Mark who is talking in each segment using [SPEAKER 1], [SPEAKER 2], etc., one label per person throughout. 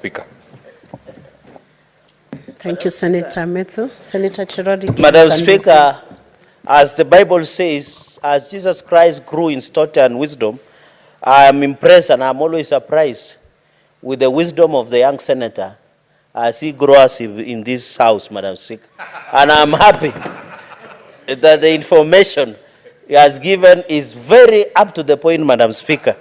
[SPEAKER 1] Speaker.
[SPEAKER 2] Thank you, Senator Methu. Senator Chereragei.
[SPEAKER 3] Madam Speaker, as the Bible says, as Jesus Christ grew in stature and wisdom, I am impressed and I'm always surprised with the wisdom of the young senator as he grows in this house, Madam Speaker. And I'm happy that the information he has given is very up to the point, Madam Speaker.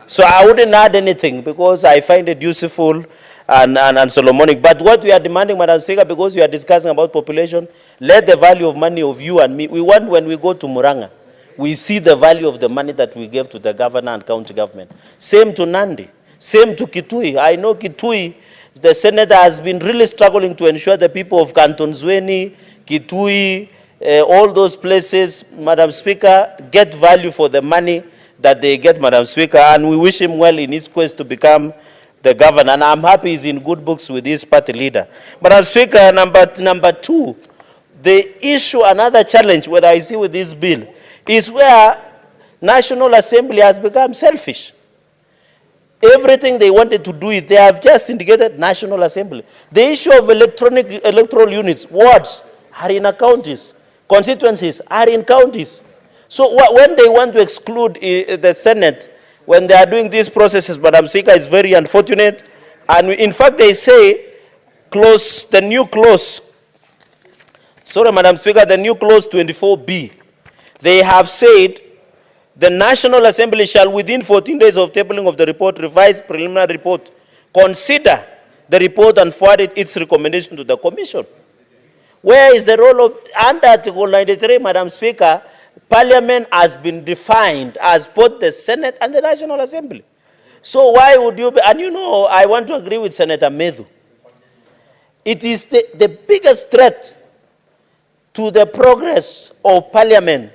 [SPEAKER 3] So I wouldn't add anything because I find it useful and Solomonic. But what we are demanding, Madam Speaker, because we are discussing about population, let the value of money of you and me, we want when we go to Muranga, we see the value of the money that we gave to the governor and county government. Same to Nandi, same to Kitui. I know Kitui, the senator has been really struggling to ensure the people of Canton Zweni, Kitui, all those places, Madam Speaker, get value for the money that they get, Madam Speaker, and we wish him well in his quest to become the governor. And I'm happy he's in good books with his party leader. Madam Speaker, number two, the issue, another challenge, what I see with this bill, is where National Assembly has become selfish. Everything they wanted to do, they have just indicated National Assembly. The issue of electoral units, wards, are in counties. Constituencies are in counties. So when they want to exclude the Senate, when they are doing these processes, Madam Speaker, it's very unfortunate. And in fact, they say, the new clause 24B, they have said, the National Assembly shall, within 14 days of tabling of the report, revise preliminary report, consider the report and forward its recommendation to the Commission. Where is the role of, under Article 93, Madam Speaker, Parliament has been defined as both the Senate and the National Assembly. So why would you be, and you know, I want to agree with Senator Methu. It is the biggest threat to the progress of Parliament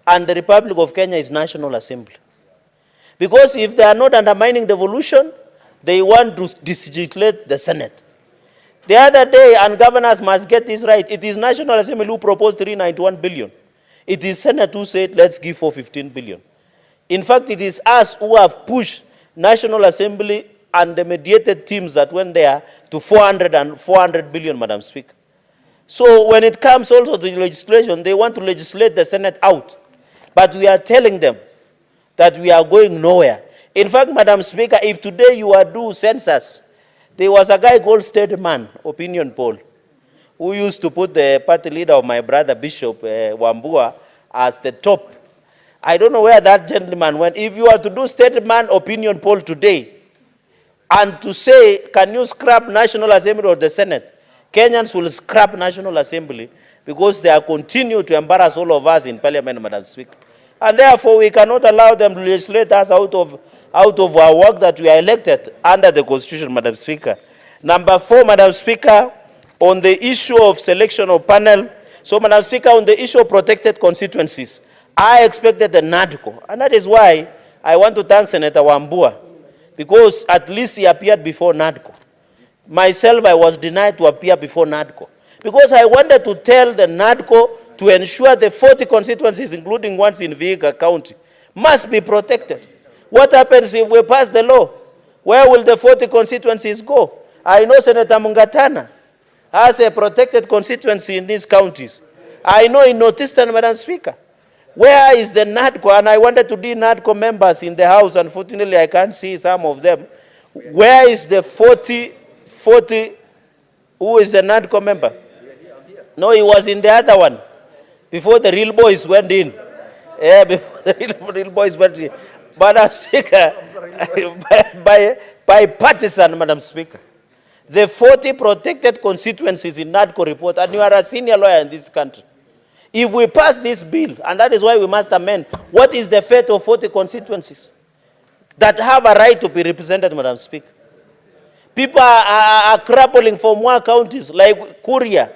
[SPEAKER 3] and the Republic of Kenya is National Assembly. Because if they are not undermining devolution, they want to dislegitimate the Senate. The other day, and governors must get this right, it is National Assembly who proposed 391 billion. It is Senate who said, let's give 415 billion. In fact, it is us who have pushed National Assembly and the mediated teams that went there to 400 billion, Madam Speaker. So when it comes also to legislation, they want to legislate the Senate out. But we are telling them that we are going nowhere. In fact, Madam Speaker, if today you are due census, there was a guy called Stateman, opinion poll, who used to put the party leader of my brother, Bishop Wambua, as the top. I don't know where that gentleman went. If you are to do Stateman opinion poll today, and to say, can you scrap National Assembly or the Senate? Kenyans will scrap National Assembly because they are continue to embarrass all of us in Parliament, Madam Speaker. And therefore, we cannot allow them to legislate us out of our work that we are elected under the Constitution, Madam Speaker. Number 4, Madam Speaker, on the issue of selection of panel. So, Madam Speaker, on the issue of protected constituencies, I expected a NADCO. And that is why I want to thank Senator Wambua, because at least he appeared before NADCO. Myself, I was denied to appear before NADCO, because I wanted to tell the NADCO to ensure the 40 constituencies, including ones in Vihiga County, must be protected. What happens if we pass the law? Where will the 40 constituencies go? I know Senator Mungatana has a protected constituency in these counties. I know in Northeastern, Madam Speaker. Where is the NADCO? And I wanted to be NADCO members in the House. Unfortunately, I can't see some of them. Where is the 40, who is the NADCO member? No, he was in the other one, before the real boys went in. Yeah, before the real boys went in. Madam Speaker, by partisan, Madam Speaker. The 40 protected constituencies in NADCO report, and you are a senior lawyer in this country. If we pass this bill, and that is why we must amend, what is the fate of 40 constituencies that have a right to be represented, Madam Speaker? People are crappling for more counties, like Kuria,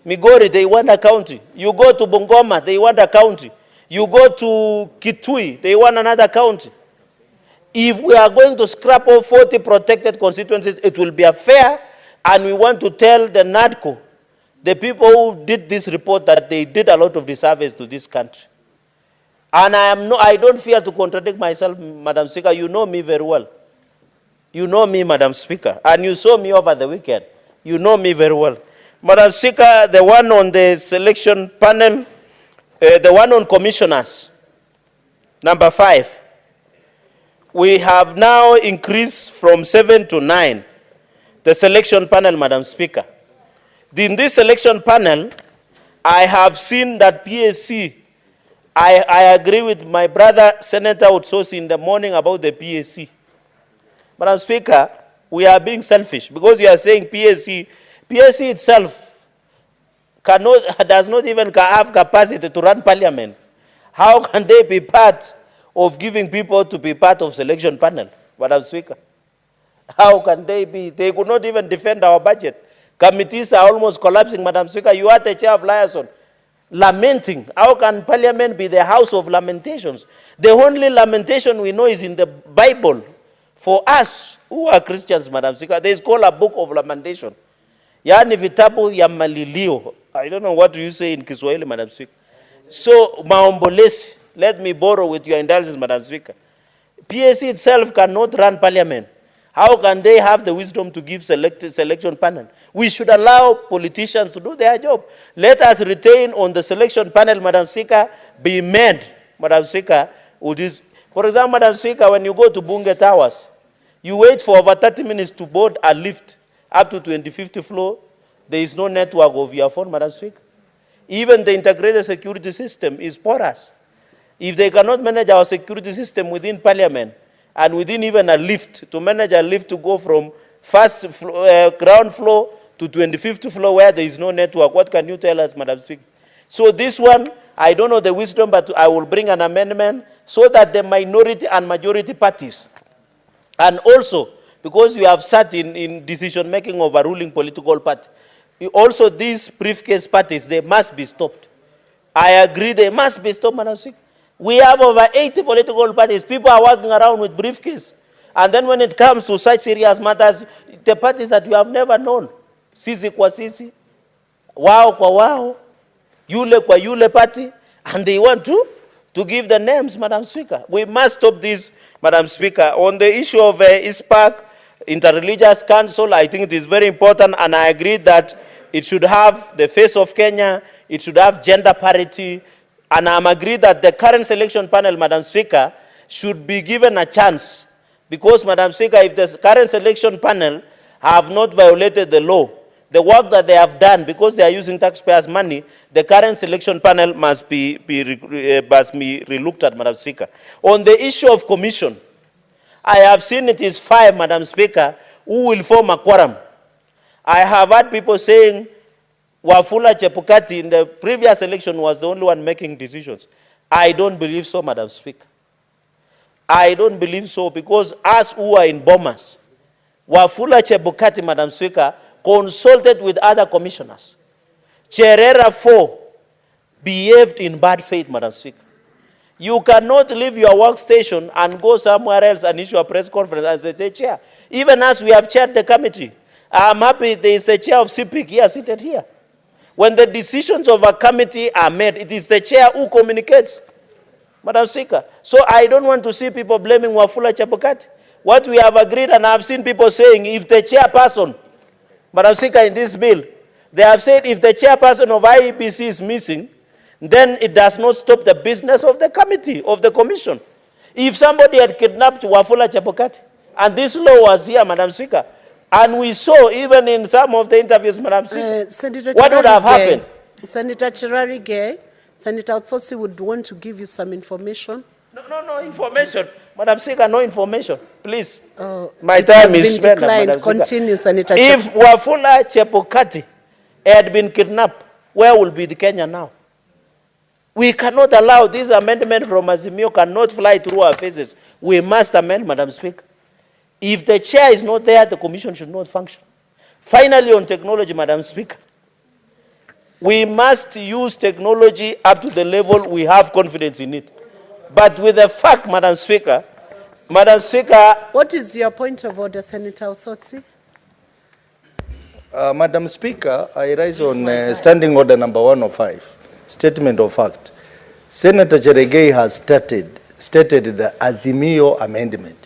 [SPEAKER 3] Migori, they want a county. You go to Bungoma, they want a county. You go to Kitui, they want another county. If we are going to scrap all 40 protected constituencies, it will be a fair, and we want to tell the NADCO, the people who did this report, that they did a lot of disservice to this country. And I don't fear to contradict myself, Madam Speaker. You know me very well. You know me, Madam Speaker, and you saw me over the weekend. You know me very well. Madam Speaker, the one on the selection panel, the one on commissioners, number 5, we have now increased from 7 to 9, the selection panel, Madam Speaker. In this selection panel, I have seen that PSC, I agree with my brother, Senator Utsosi, in the morning about the PSC. Madam Speaker, we are being selfish because you are saying PSC itself does not even have capacity to run parliament. How can they be part of giving people to be part of selection panel, Madam Speaker? How can they be? They could not even defend our budget. Committees are almost collapsing, Madam Speaker. You are the chair of liaison, lamenting. How can parliament be the house of lamentations? The only lamentation we know is in the Bible. For us who are Christians, Madam Speaker, there is called a book of lamentation. Yani vitabu ya malilio. I don't know what you say in Kiswahili, Madam Speaker. So, maombolesi, let me borrow with your indulgence, Madam Speaker. PSC itself cannot run parliament. How can they have the wisdom to give selection panel? We should allow politicians to do their job. Let us retain on the selection panel, Madam Speaker, be made, Madam Speaker, with this. For example, Madam Speaker, when you go to Bunge Towers, you wait for over 30 minutes to board a lift up to 25th floor. There is no network of your phone, Madam Speaker. Even the integrated security system is porous. If they cannot manage our security system within parliament, and within even a lift, to manage a lift to go from ground floor to 25th floor where there is no network, what can you tell us, Madam Speaker? So this one, I don't know the wisdom, but I will bring an amendment so that the minority and majority parties, and also because you have sat in decision-making of a ruling political party, also these briefcase parties, they must be stopped. I agree they must be stopped, Madam Speaker. We have over 80 political parties. People are walking around with briefcase. And then when it comes to such serious matters, the parties that you have never known, sisi kwa sisi, wao kwa wao, yule kwa yule party, and they want to give the names, Madam Speaker. We must stop this, Madam Speaker. On the issue of ISPAC, Interreligious Council, I think it is very important, and I agree that it should have the face of Kenya, it should have gender parity, and I'm agreed that the current selection panel, Madam Speaker, should be given a chance. Because, Madam Speaker, if the current selection panel have not violated the law, the work that they have done, because they are using taxpayers' money, the current selection panel must be relooked at, Madam Speaker. On the issue of commission, I have seen it is 5, Madam Speaker, who will form a quorum. I have heard people saying, Wafula Chebukati in the previous election was the only one making decisions. I don't believe so, Madam Speaker. I don't believe so, because us who are in Bomas, Wafula Chebukati, Madam Speaker, consulted with other commissioners. Chereragei 4 behaved in bad faith, Madam Speaker. You cannot leave your workstation and go somewhere else and issue a press conference and say, Chair, even as we have chaired the committee, I'm happy there is the chair of CPIC here, seated here. When the decisions of a committee are made, it is the chair who communicates, Madam Speaker. So I don't want to see people blaming Wafula Chebukati. What we have agreed, and I've seen people saying, if the chairperson, Madam Speaker, in this bill, they have said if the chairperson of IEBC is missing, then it does not stop the business of the committee, of the commission. If somebody had kidnapped Wafula Chebukati, and this law was here, Madam Speaker, and we saw even in some of the interviews, Madam Speaker, what would have happened?
[SPEAKER 2] Senator Chereragei, Senator Utsosi would want to give you some information.
[SPEAKER 3] No information. Madam Speaker, no information. Please. My time is spent, Madam Speaker.
[SPEAKER 2] Continue, Senator.
[SPEAKER 3] If Wafula Chebukati had been kidnapped, where will be the Kenya now? We cannot allow this amendment from Azimio cannot fly through our faces. We must amend, Madam Speaker. If the chair is not there, the commission should not function. Finally, on technology, Madam Speaker, we must use technology up to the level we have confidence in it. But with the fact, Madam Speaker,
[SPEAKER 2] what is your point of order, Senator Utsosi?
[SPEAKER 1] Madam Speaker, I rise on standing order number 105, statement of fact. Senator Chereragei has stated the Azimio amendment.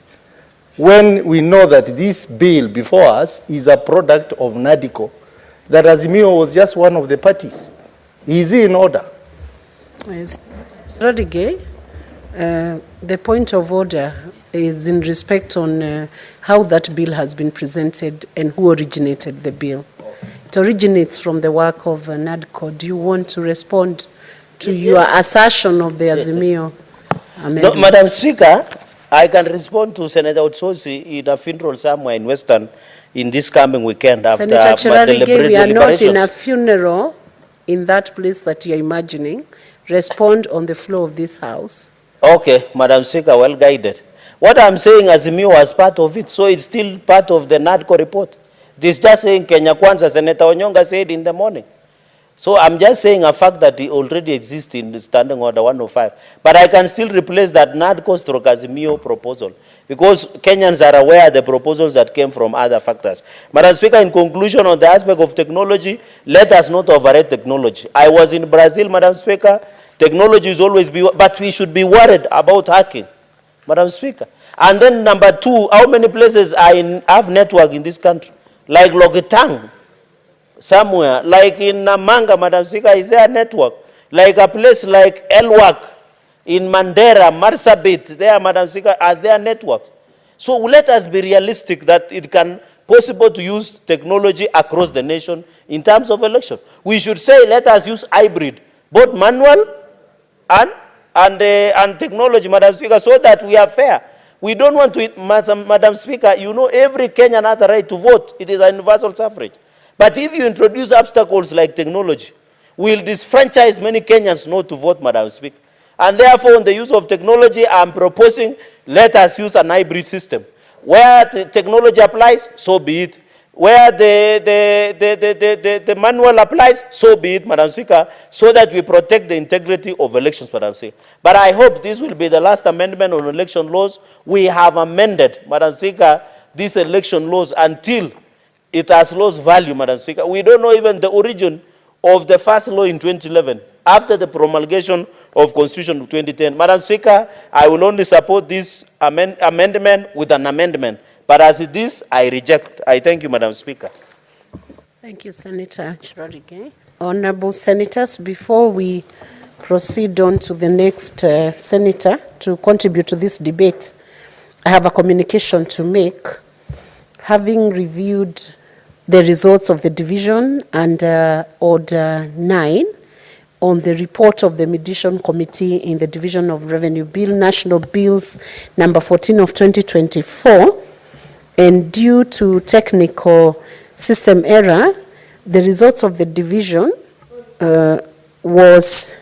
[SPEAKER 1] when we know that this bill before us is a product of NADCO, that Azimio was just one of the parties. Is he in order?
[SPEAKER 2] Yes. Chereragei, the point of order is in respect on how that bill has been presented and who originated the bill. It originates from the work of NADCO. Do you want to respond to your assertion of the Azimio amendment?
[SPEAKER 3] No, Madam Speaker, I can respond to Senator Otsosi in a funeral somewhere in Western in this coming weekend after
[SPEAKER 2] Senator Chereragei, we are not in a
[SPEAKER 3] deliberations.
[SPEAKER 2] funeral in that place that you are imagining. Respond on the floor of this house.
[SPEAKER 3] Okay, Madam Speaker, well guided. What I'm saying, Azimio was part of it, so it's still part of the NADCO report. This just saying Kenya Kwanza, Senator Onyonga said in the morning. So I'm just saying a fact that it already exists in the Standing Order 105. But I can still replace that NADCO stroke Azimio proposal because Kenyans are aware of the proposals that came from other factors. Madam Speaker, in conclusion on the aspect of technology, let us not overrate technology. I was in Brazil, Madam Speaker. Technology is always but we should be worried about hacking, Madam Speaker. And then number two, how many places have network in this country? Like Logitang, somewhere, like in Namanga, Madam Speaker, is there a network? Like a place like Elwak, in Mandera, Marsabit, there, Madam Speaker, as their networks. So let us be realistic that it can possible to use technology across the nation in terms of election. We should say let us use hybrid, both manual and technology, Madam Speaker, so that we are fair. We don't want to, Madam Speaker, you know every Kenyan has a right to vote. It is a universal suffrage. But if you introduce obstacles like technology, we'll disfranchise many Kenyans not to vote, Madam Speaker. And therefore, on the use of technology, I'm proposing let us use an hybrid system. Where the technology applies, so be it. Where the manual applies, so be it, Madam Speaker, so that we protect the integrity of elections, Madam Speaker. But I hope this will be the last amendment on election laws. We have amended, Madam Speaker, these election laws until it has lost value, Madam Speaker. We don't know even the origin of the first law in 2011, after the promulgation of Constitution of 2010. Madam Speaker, I will only support this amendment with an amendment. But as it is, I reject. I thank you, Madam Speaker.
[SPEAKER 2] Thank you, Senator Chereragei. Honorable Senators, before we proceed on to the next senator to contribute to this debate, I have a communication to make. Having reviewed the results of the division under Order 9 on the report of the Mediation Committee in the Division of Revenue Bill, National Bills number 14 of 2024, and due to technical system error, the results of the division was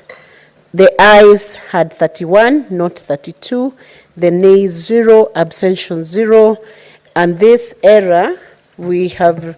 [SPEAKER 2] the ayes had 31, not 32, the nays 0, abstention 0, and this error we have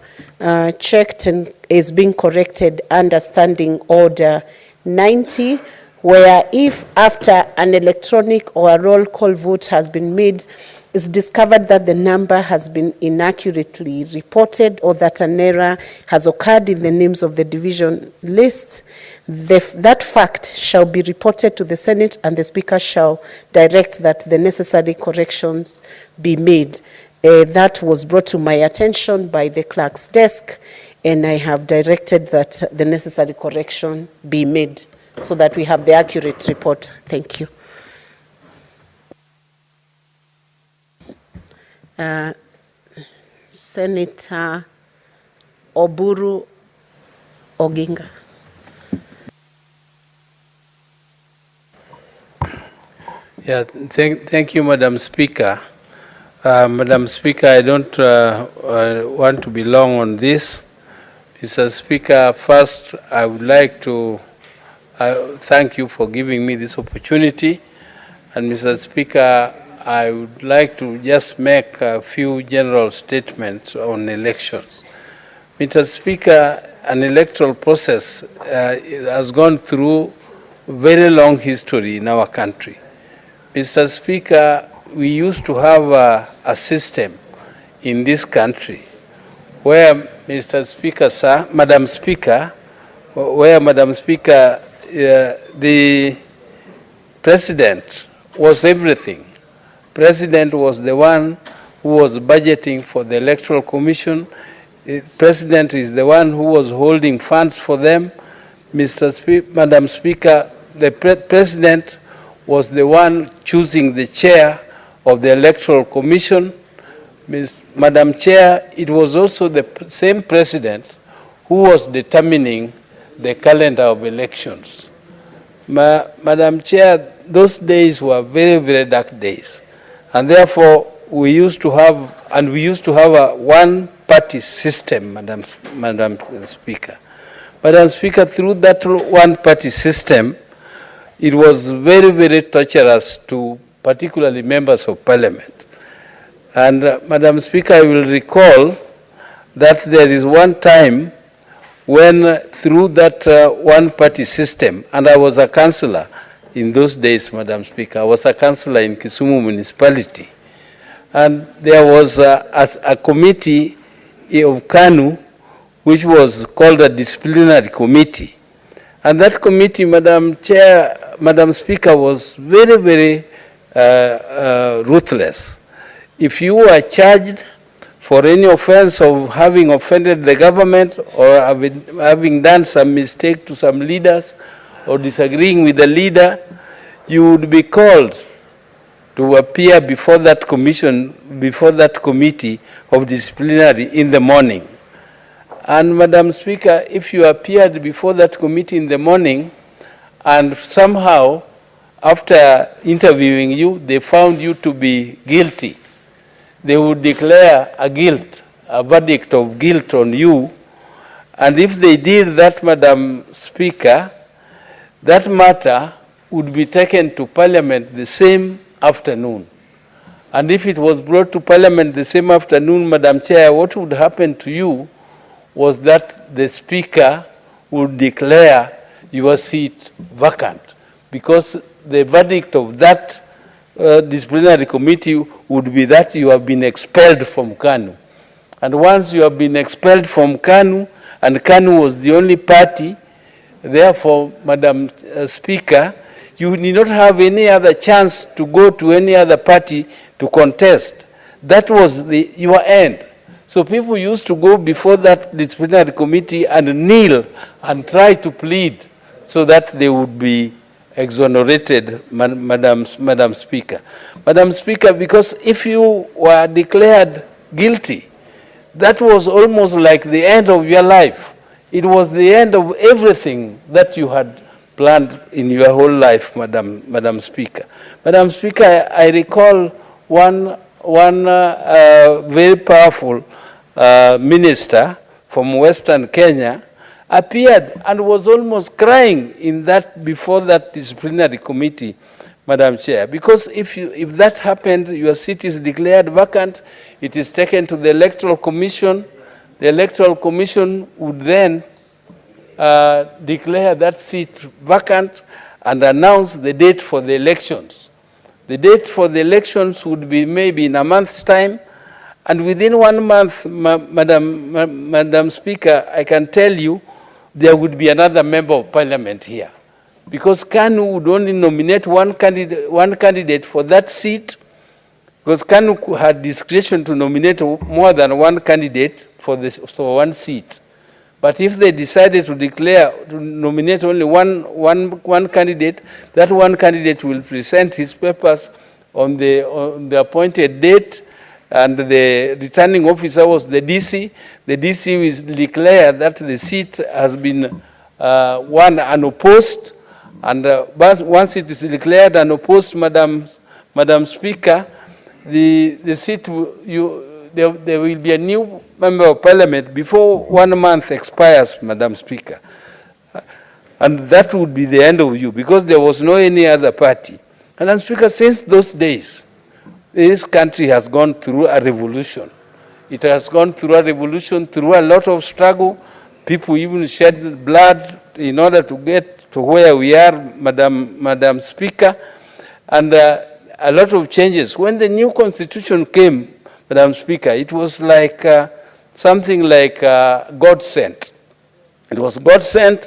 [SPEAKER 2] checked and is being corrected under Standing Order 90, where if after an electronic or a roll call vote has been made, it's discovered that the number has been inaccurately reported or that an error has occurred in the names of the division list, that fact shall be reported to the Senate and the Speaker shall direct that the necessary corrections be made. That was brought to my attention by the clerk's desk, and I have directed that the necessary correction be made so that we have the accurate report. Thank you. Senator Oburu Oginga.
[SPEAKER 4] Yeah, thank you, Madam Speaker. Madam Speaker, I don't want to be long on this. Mr. Speaker, first I would like to thank you for giving me this opportunity. And Mr. Speaker, I would like to just make a few general statements on elections. Mr. Speaker, an electoral process has gone through very long history in our country. Mr. Speaker, we used to have a system in this country where, Mr. Speaker, sir, Madam Speaker, the president was everything. President was the one who was budgeting for the Electoral Commission. The President is the one who was holding funds for them. Madam Speaker, the President was the one choosing the chair of the Electoral Commission. Madam Chair, it was also the same President who was determining the calendar of elections. Madam Chair, those days were very, very dark days. And therefore, we used to have a one-party system, Madam Speaker. Madam Speaker, through that one-party system, it was very, very torturous to particularly members of Parliament. And Madam Speaker, I will recall that there is one time when through that one-party system, and I was a councillor in those days, Madam Speaker, I was a councillor in Kisumu municipality, and there was a committee of KANU which was called a disciplinary committee. And that committee, Madam Chair, Madam Speaker, was very, very ruthless. If you were charged for any offense of having offended the government or having done some mistake to some leaders or disagreeing with the leader, you would be called to appear before that commission, before that committee of disciplinary in the morning. And Madam Speaker, if you appeared before that committee in the morning and somehow after interviewing you, they found you to be guilty, they would declare a verdict of guilt on you. And if they did that, Madam Speaker, that matter would be taken to Parliament the same afternoon. And if it was brought to Parliament the same afternoon, Madam Chair, what would happen to you was that the Speaker would declare your seat vacant, because the verdict of that disciplinary committee would be that you have been expelled from KANU. And once you have been expelled from KANU, and KANU was the only party, therefore, Madam Speaker, you need not have any other chance to go to any other party to contest. That was your end. So people used to go before that disciplinary committee and kneel and try to plead so that they would be exonerated, Madam Speaker. Madam Speaker, because if you were declared guilty, that was almost like the end of your life. It was the end of everything that you had planned in your whole life, Madam Speaker. Madam Speaker, I recall one very powerful minister from Western Kenya appeared and was almost crying in that, before that disciplinary committee, Madam Chair, because if that happened, your seat is declared vacant, it is taken to the Electoral Commission. The Electoral Commission would then declare that seat vacant and announce the date for the elections. The date for the elections would be maybe in a month's time, and within 1 month, Madam Speaker, I can tell you, there would be another member of Parliament here, because KANU would only nominate one candidate for that seat, because KANU had discretion to nominate more than one candidate for one seat. But if they decided to nominate only one candidate, that one candidate will present his papers on the appointed date, and the returning officer was the DC. The DC will declare that the seat has been won unopposed, and but once it is declared unopposed, Madam Speaker, the seat there will be a new member of Parliament before 1 month expires, Madam Speaker. And that would be the end of you, because there was no any other party. Madam Speaker, since those days, this country has gone through a revolution. It has gone through a revolution, through a lot of struggle. People even shed blood in order to get to where we are, Madam Speaker, and a lot of changes. When the new constitution came, Madam Speaker, it was like something like God sent. It was God sent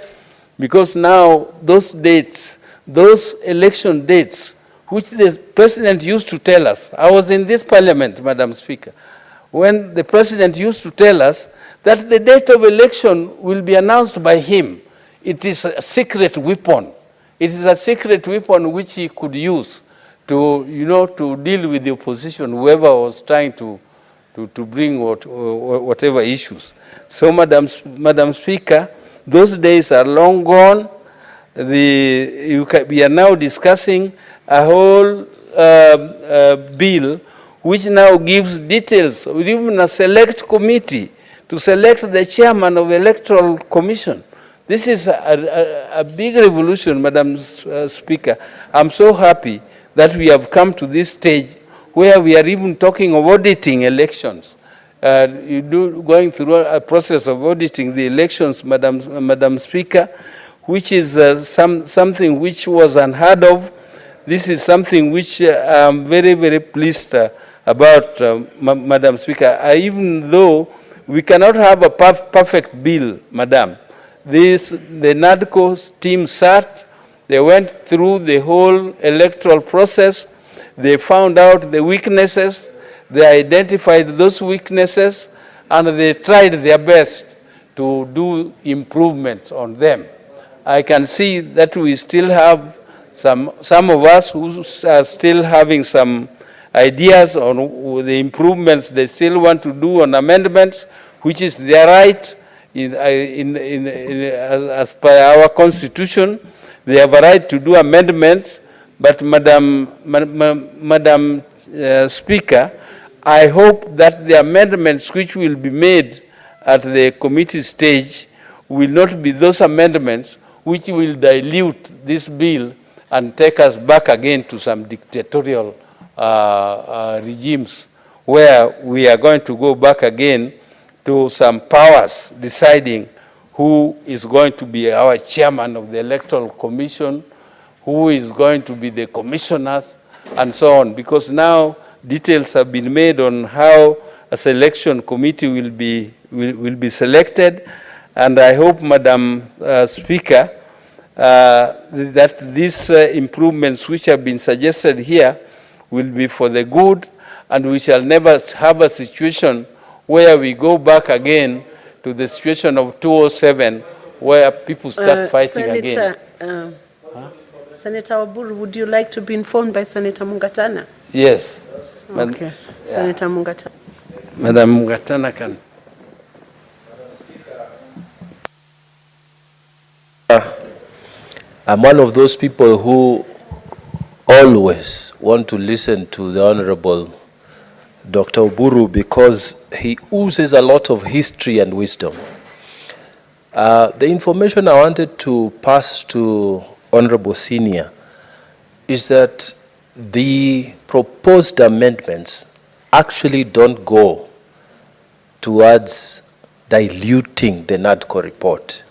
[SPEAKER 4] because now those dates, those election dates, which the president used to tell us. I was in this parliament, Madam Speaker, when the president used to tell us that the date of election will be announced by him. It is a secret weapon. It is a secret weapon which he could use to, to deal with the opposition, whoever was trying to bring whatever issues. So, Madam Speaker, those days are long gone. We are now discussing a whole bill which now gives details, even a select committee to select the chairman of the Electoral Commission. This is a big revolution, Madam Speaker. I'm so happy that we have come to this stage where we are even talking of auditing elections. Going through a process of auditing the elections, Madam Speaker, which is something which was unheard of. This is something which I'm very, very pleased about, Madam Speaker. Even though we cannot have a perfect bill, Madam, the NADCO team sat, they went through the whole electoral process, they found out the weaknesses, they identified those weaknesses, and they tried their best to do improvements on them. I can see that we still have some of us who are still having some ideas on the improvements they still want to do on amendments, which is their right as per our constitution. They have a right to do amendments, but Madam Speaker, I hope that the amendments which will be made at the committee stage will not be those amendments which will dilute this bill and take us back again to some dictatorial regimes where we are going to go back again to some powers deciding who is going to be our chairman of the Electoral Commission, who is going to be the commissioners, and so on. Because now details have been made on how a selection committee will be selected, and I hope, Madam Speaker, that these improvements which have been suggested here will be for the good, and we shall never have a situation where we go back again to the situation of 2007 where people start fighting again.
[SPEAKER 2] Senator Oburu, would you like to be informed by Senator Mungatana?
[SPEAKER 4] Yes.
[SPEAKER 2] Okay. Senator Mungatana.
[SPEAKER 4] Madam Mungatana can.
[SPEAKER 1] I'm one of those people who always want to listen to the Honorable Dr. Oburu because he oozes a lot of history and wisdom. The information I wanted to pass to Honorable Senior is that the proposed amendments actually don't go towards diluting the NADCO report.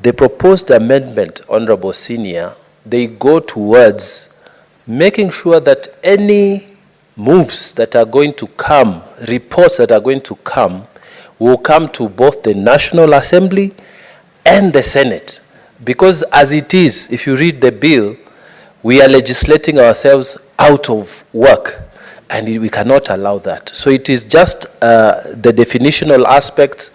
[SPEAKER 1] The proposed amendment, Honorable Senior, they go towards making sure that any moves that are going to come, reports that are going to come, will come to both the National Assembly and the Senate. Because as it is, if you read the bill, we are legislating ourselves out of work, and we cannot allow that. So it is just the definitional aspects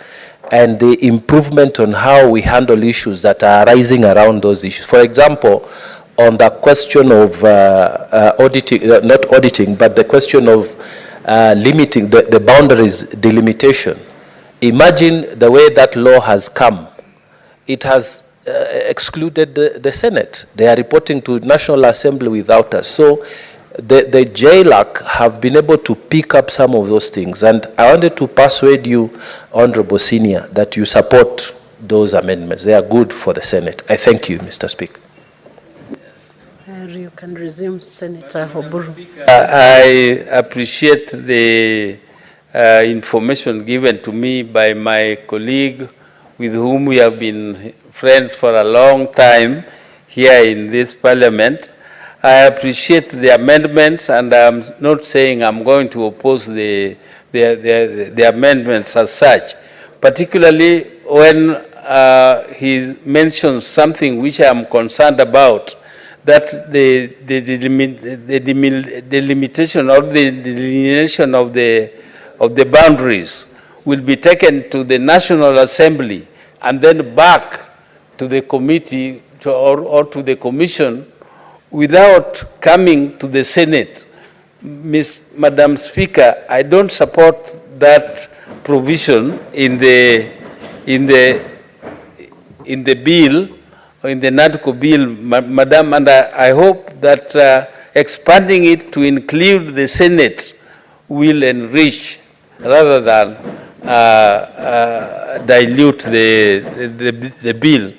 [SPEAKER 1] and the improvement on how we handle issues that are arising around those issues. For example, on the question of auditing, not auditing, but the question of limiting the boundaries delimitation. Imagine the way that law has come. It has excluded the Senate. They are reporting to National Assembly without us. So the JLAC have been able to pick up some of those things. And I wanted to persuade you, Honorable Senior, that you support those amendments. They are good for the Senate. I thank you, Mr. Speaker.
[SPEAKER 2] You can resume, Senator Oburu.
[SPEAKER 4] I appreciate the information given to me by my colleague with whom we have been friends for a long time here in this parliament. I appreciate the amendments, and I'm not saying I'm going to oppose the amendments as such, particularly when he mentions something which I'm concerned about, that the delimitation or the delineation of the boundaries will be taken to the National Assembly and then back to the committee or to the commission without coming to the Senate. Madam Speaker, I don't support that provision in the bill, or in the NADCO bill, Madam, and I hope that expanding it to include the Senate will enrich rather than dilute the bill.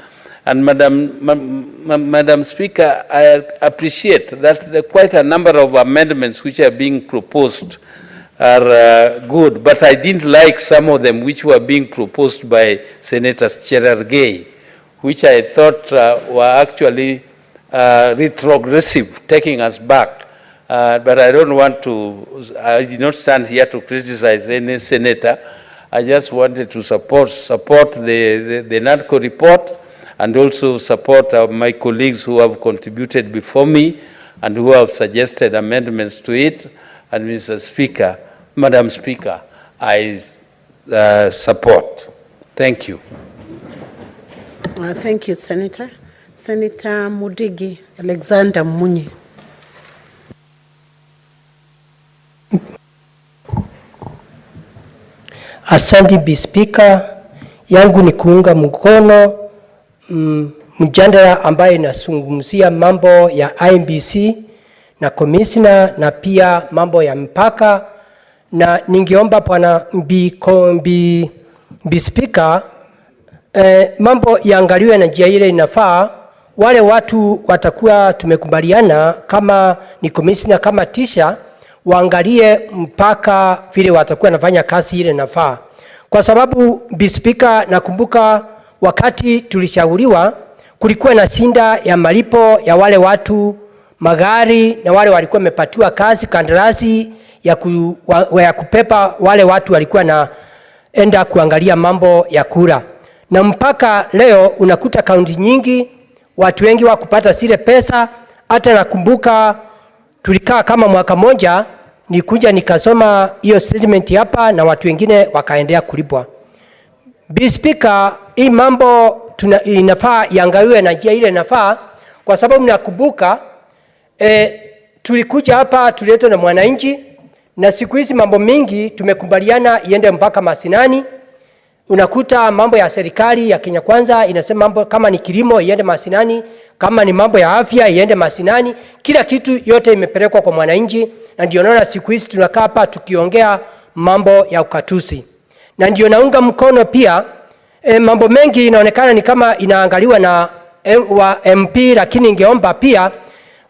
[SPEAKER 4] And Madam Speaker, I appreciate that there are quite a number of amendments which are being proposed are good, but I didn't like some of them which were being proposed by Senators Chereragei, which I thought were actually retrogressive, taking us back. But I don't want to, I did not stand here to criticize any senator. I just wanted to support the NADCO report and also support my colleagues who have contributed before me and who have suggested amendments to it. And Mr. Speaker, Madam Speaker, I support. Thank you.
[SPEAKER 2] Thank you, Senator. Senator Mudigi Alexander Munyi.
[SPEAKER 5] Asante Bi Speaker, yangu ni kuunga mkono mjadala ambaye inazungumzia mambo ya IEBC na commissioner na pia mambo ya mpaka, na ningeomba Bwana Bi Speaker, mambo yaangaliwe na njia ile inafaa. Wale watu watakuwa tumekubaliana kama ni commissioner kama tisha, waangalie mpaka vile watakuwa nafanya kazi ile inafaa. Kwa sababu Bi Speaker, nakumbuka wakati tulishauriwa kulikuwa na shinda ya malipo ya wale watu magari na wale walikuwa wamepatiwa kazi kandarasi ya kupepa wale watu walikuwa naenda kuangalia mambo ya kura. Na mpaka leo unakuta kaunti nyingi watu wengi wa kupata zile pesa. Hata nakumbuka tulikaa kama mwaka moja, nikuja nikasoma hiyo statement hapa na watu wengine wakaendelea kulipwa. Bi Speaker, hii mambo inafaa iangaliwe na njia ile inafaa, kwa sababu nakumbuka tulikuja hapa tuletwe na mwananchi, na siku hizi mambo mingi tumekubaliana iende mpaka masinani. Unakuta mambo ya serikali ya Kenya Kwanza inasema mambo kama ni kilimo iende masinani, kama ni mambo ya afya iende masinani, kila kitu yote imepelekwa kwa mwananchi. Na ndio naona siku hizi tunakaa hapa tukiongea mambo ya ukatusi. Na ndio naunga mkono pia mambo mengi inaonekana ni kama inaangaliwa na MP, lakini ingeomba pia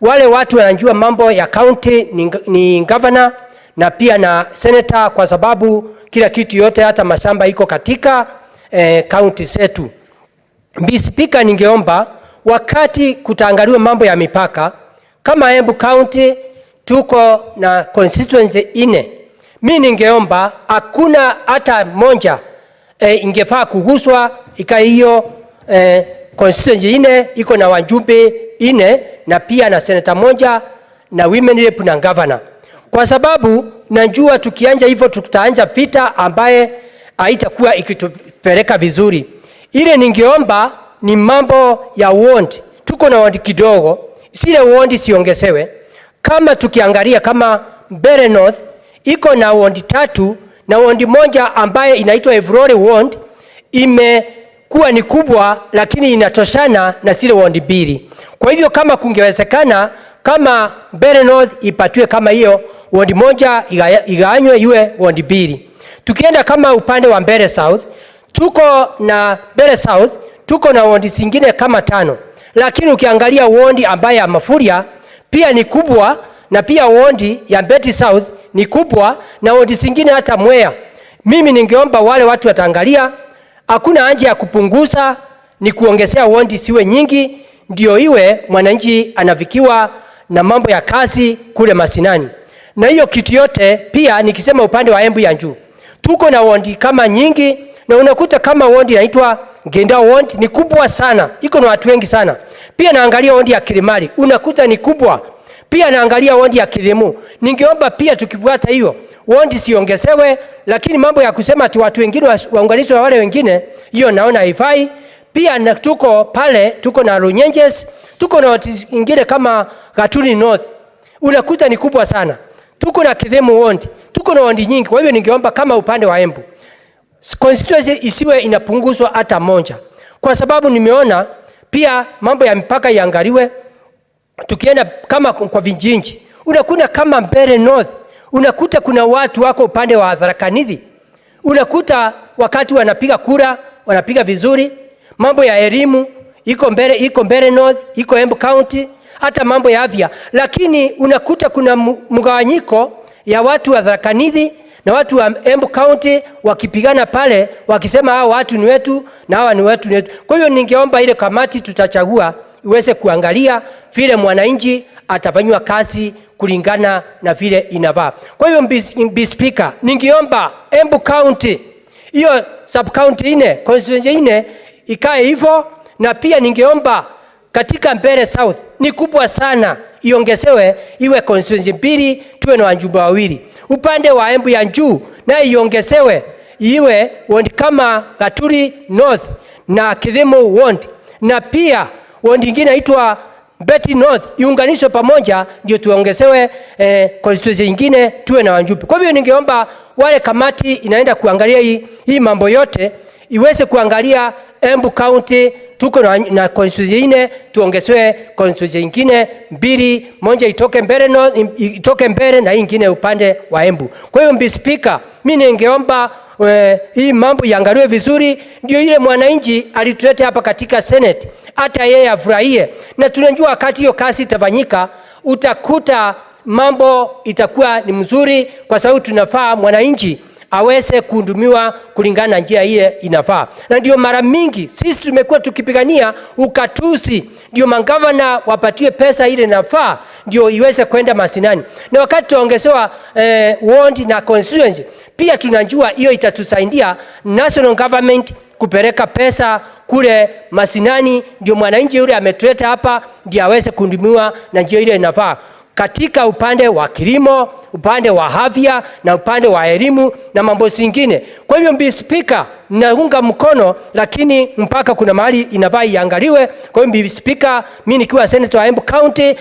[SPEAKER 5] wale watu wanajua mambo ya county ni governor na pia na senator, kwa sababu kila kitu yote hata mashamba iko katika county zetu. Bi Speaker, ningeomba wakati kutaangaliwa mambo ya mipaka, kama Embu County tuko na constituency 4, mimi ningeomba hakuna hata moja ingefaa kuguswa. Hiyo constituency 4 iko na wajumbe 4 na pia na senator moja na women rep na governor, kwa sababu najua tukianja hivyo tutaanza vita ambaye haitakuwa ikitupeleka vizuri. Ile ningeomba ni mambo ya ward. Tuko na ward kidogo, zile ward siongezewe. Kama tukiangalia kama Mbeere North iko na ward 3 na ward moja ambaye inaitwa Evrori ward imekuwa ni kubwa, lakini inatoshana na zile ward 2. Kwa hivyo kama kungewezekana kama Mbeere North ipatiwe kama hiyo ward moja iganywe iwe ward 2. Tukienda kama upande wa Mbeere South, tuko na Mbeere South tuko na ward zingine kama 5, lakini ukiangalia ward ambaye ya Mafuria pia ni kubwa, na pia ward ya Mbeti South ni kubwa, na ward zingine hata Mwea. Mimi ningeomba wale watu wataangalia, hakuna haja ya kupunguza, ni kuongezea ward siwe nyingi, ndio iwe mwananchi anafikiwa na mambo ya kazi kule masinani. Na hiyo kitu yote pia nikisema upande wa Embu ya juu tuko na ward kama nyingi, na unakuta kama ward inaitwa Ngenda ward ni kubwa sana, iko na watu wengi sana. Pia Pia naangalia wodi ya Kilimari, unakuta ni kubwa. Pia naangalia wodi ya Kilimu. Ningeomba pia tukifuata hiyo, wodi siongezewe, lakini mambo ya kusema tu watu wengine waunganishwe na wale wengine, hiyo naona haifai. Pia na tuko pale, tuko na Runyenjes, tuko na watu wengine kama Gatuni North. Unakuta ni kubwa sana. Tuko na Kilimu wodi, tuko na wodi nyingi. Kwa hivyo ningeomba kama upande wa Embu, constituency isiwe inapunguzwa hata moja. Kwa sababu nimeona pia mambo ya mipaka iangaliwe. Tukienda kama kwa vijiji, unakuta kama Mbeere North, unakuta kuna watu wako upande wa Tharaka Nithi. Unakuta wakati wanapiga kura, wanapiga vizuri. Mambo ya elimu iko Mbeere North, iko Embu County, hata mambo ya afya. Lakini unakuta kuna mgawanyiko ya watu wa Tharaka Nithi na watu wa Embu County wakipigana pale, wakisema hao watu ni wetu na hawa ni wetu. Kwa hiyo ningeomba ile kamati tutachagua iweze kuangalia vile mwananchi atafanywa kazi kulingana na vile inafaa. Kwa hiyo Mr. Speaker, ningeomba Embu County, hiyo sub county ine, constituency ine ikae hivyo, na pia ningeomba katika Mbeere South ni kubwa sana, iongezewe iwe constituency mbili, tuwe na wajumbe wawili. Upande wa Embu ya juu na iongezewe iwe ward kama Gaturi North na Kilimu ward, na pia ward nyingine inaitwa Beti North iunganishwe pamoja, ndio tuongezewe constituency nyingine tuwe na wajumbe. Kwa hivyo ningeomba wale kamati inaenda kuangalia hii mambo yote iweze kuangalia Embu County, tuko na constituency ine, tuongezewe constituency nyingine mbili, moja itoke Mbeere North, itoke Mbeere na nyingine upande wa Embu. Kwa hiyo Mr. Speaker, mimi ningeomba hii mambo iangaliwe vizuri, ndio ile mwananchi alituleta hapa katika Senate hata yeye afurahie. Na tunajua wakati hiyo kazi itafanyika, utakuta mambo itakuwa ni mzuri, kwa sababu tunafaa mwananchi aweze kuhudumiwa kulingana na njia ile inafaa. Na ndio mara mingi sisi tumekuwa tukipigania ukatusi, ndio magavana wapatiwe pesa ile inafaa, ndio iweze kwenda masinani. Na wakati tuongezewa ward na constituency, pia tunajua hiyo itatusaidia national government kupeleka pesa kule masinani, ndio mwananchi yule ametuleta hapa ndio aweze kuhudumiwa na njia ile inafaa, katika upande wa kilimo, upande wa afya na upande wa elimu na mambo zingine. Kwa hivyo Mr. Speaker, naunga mkono, lakini mpaka kuna mahali inafaa iangaliwe. Kwa hivyo Mr. Speaker, mimi nikiwa senator wa Embu County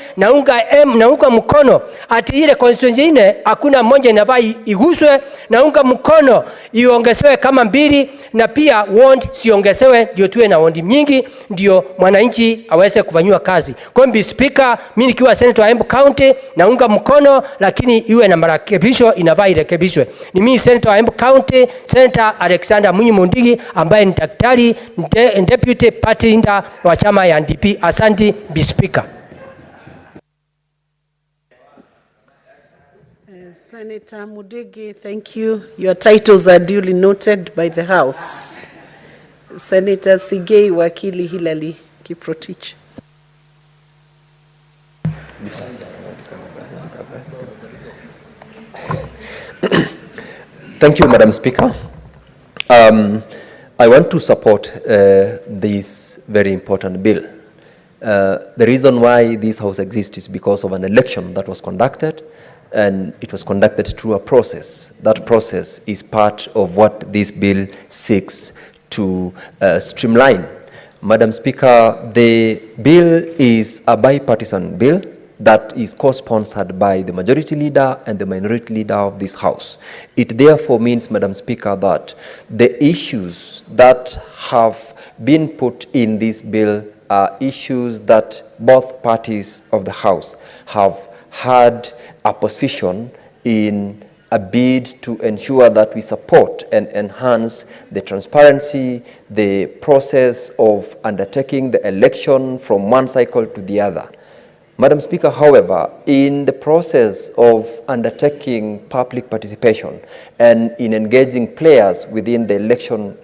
[SPEAKER 5] naunga mkono ati ile constituency ine hakuna mmoja inafaa iguswe, naunga mkono iongezewe kama mbili, na pia ward siongezewe, ndio tuwe na ward nyingi, ndio mwananchi aweze kufanywa kazi. Kwa hivyo Mr. Speaker, mimi nikiwa senator wa Embu County naunga mkono, lakini iwe na marekebisho, inafaa irekebishwe. Ni mimi senator wa Embu County, Senator Alexander Mundigi, ambaye ni daktari, deputy party leader wa chama ya NDP. Asante Mr. Speaker.
[SPEAKER 2] Senator Mundigi, thank you. Your titles are duly noted by the House. Senator Sigei Wakili Hilali Kiprotich.
[SPEAKER 6] Thank you, Madam Speaker. I want to support this very important bill. The reason why this House exists is because of an election that was conducted, and it was conducted through a process. That process is part of what this bill seeks to streamline. Madam Speaker, the bill is a bipartisan bill that is co-sponsored by the majority leader and the minority leader of this House. It therefore means, Madam Speaker, that the issues that have been put in this bill are issues that both parties of the House have had a position in a bid to ensure that we support and enhance the transparency, the process of undertaking the election from one cycle to the other. Madam Speaker, however, in the process of undertaking public participation and in engaging players within the election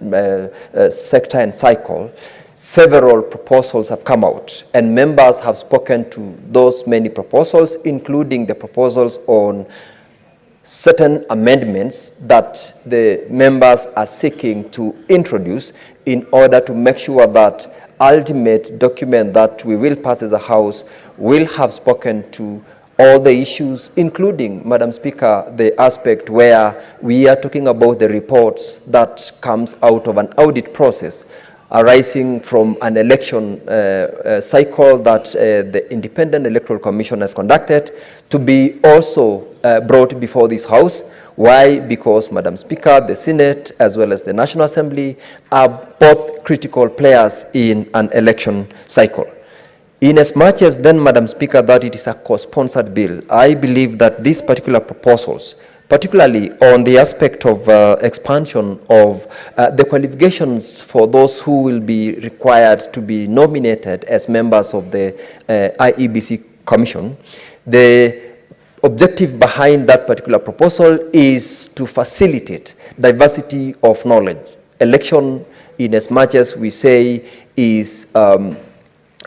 [SPEAKER 6] sector and cycle, several proposals have come out, and members have spoken to those many proposals, including the proposals on certain amendments that the members are seeking to introduce in order to make sure that ultimate document that we will pass as a House will have spoken to all the issues, including, Madam Speaker, the aspect where we are talking about the reports that comes out of an audit process arising from an election cycle that the Independent Electoral Commission has conducted, to be also brought before this House. Why? Because, Madam Speaker, the Senate as well as the National Assembly are both critical players in an election cycle. In as much as then, Madam Speaker, that it is a co-sponsored bill, I believe that these particular proposals, particularly on the aspect of expansion of the qualifications for those who will be required to be nominated as members of the IEBC Commission, the objective behind that particular proposal is to facilitate diversity of knowledge. Election, in as much as we say, is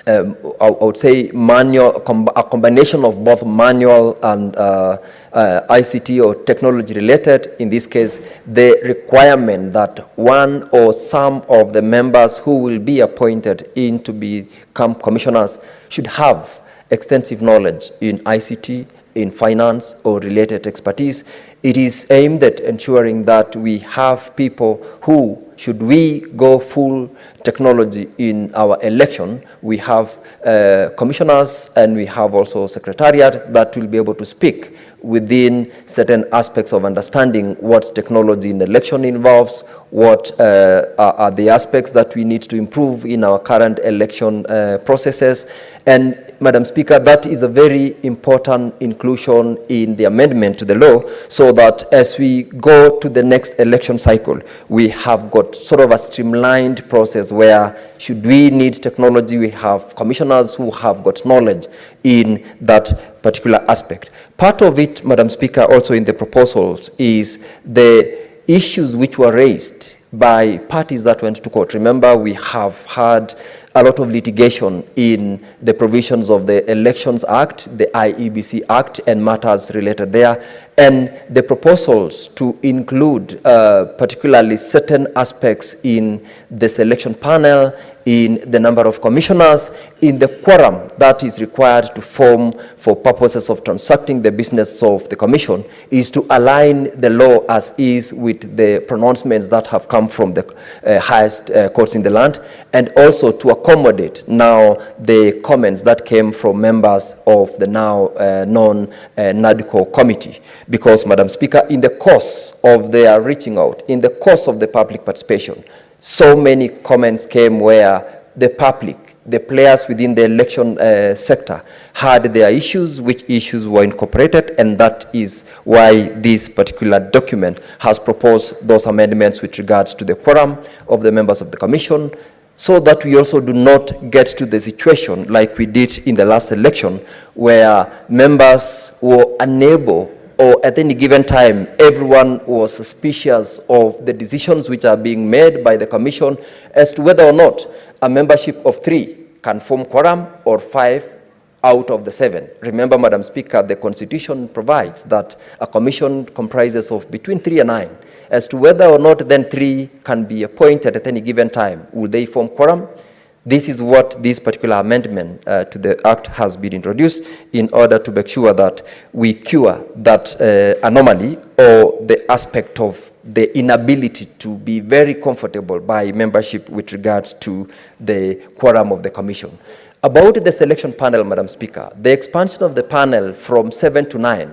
[SPEAKER 6] I would say manual, a combination of both manual and ICT or technology related. In this case, the requirement that one or some of the members who will be appointed in to become commissioners should have extensive knowledge in ICT, in finance or related expertise. It is aimed at ensuring that we have people who, should we go full technology in our election, we have commissioners and we have also secretariat that will be able to speak within certain aspects of understanding what technology in the election involves, what are the aspects that we need to improve in our current election processes. And Madam Speaker, that is a very important inclusion in the amendment to the law, so that as we go to the next election cycle, we have got sort of a streamlined process where, should we need technology, we have commissioners who have got knowledge in that particular aspect. Part of it, Madam Speaker, also in the proposals is the issues which were raised by parties that went to court. Remember, we have had a lot of litigation in the provisions of the Elections Act, the IEBC Act, and matters related there, and the proposals to include particularly certain aspects in the selection panel, in the number of commissioners, in the quorum that is required to form for purposes of transacting the business of the commission, is to align the law as is with the pronouncements that have come from the highest courts in the land, and also to accommodate now the comments that came from members of the now non-NADCO committee. Because, Madam Speaker, in the course of their reaching out, in the course of the public participation, so many comments came where the public, the players within the election sector, had their issues, which issues were incorporated, and that is why this particular document has proposed those amendments with regards to the quorum of the members of the commission, so that we also do not get to the situation like we did in the last election, where members were unable, or at any given time, everyone was suspicious of the decisions which are being made by the commission as to whether or not a membership of 3 can form quorum or 5 out of the 7. Remember, Madam Speaker, the Constitution provides that a commission comprises of between 3 and 9. As to whether or not then 3 can be appointed at any given time, will they form quorum? This is what this particular amendment to the Act has been introduced in order to make sure that we cure that anomaly, or the aspect of the inability to be very comfortable by membership with regards to the quorum of the commission. About the selection panel, Madam Speaker, the expansion of the panel from 7 to 9,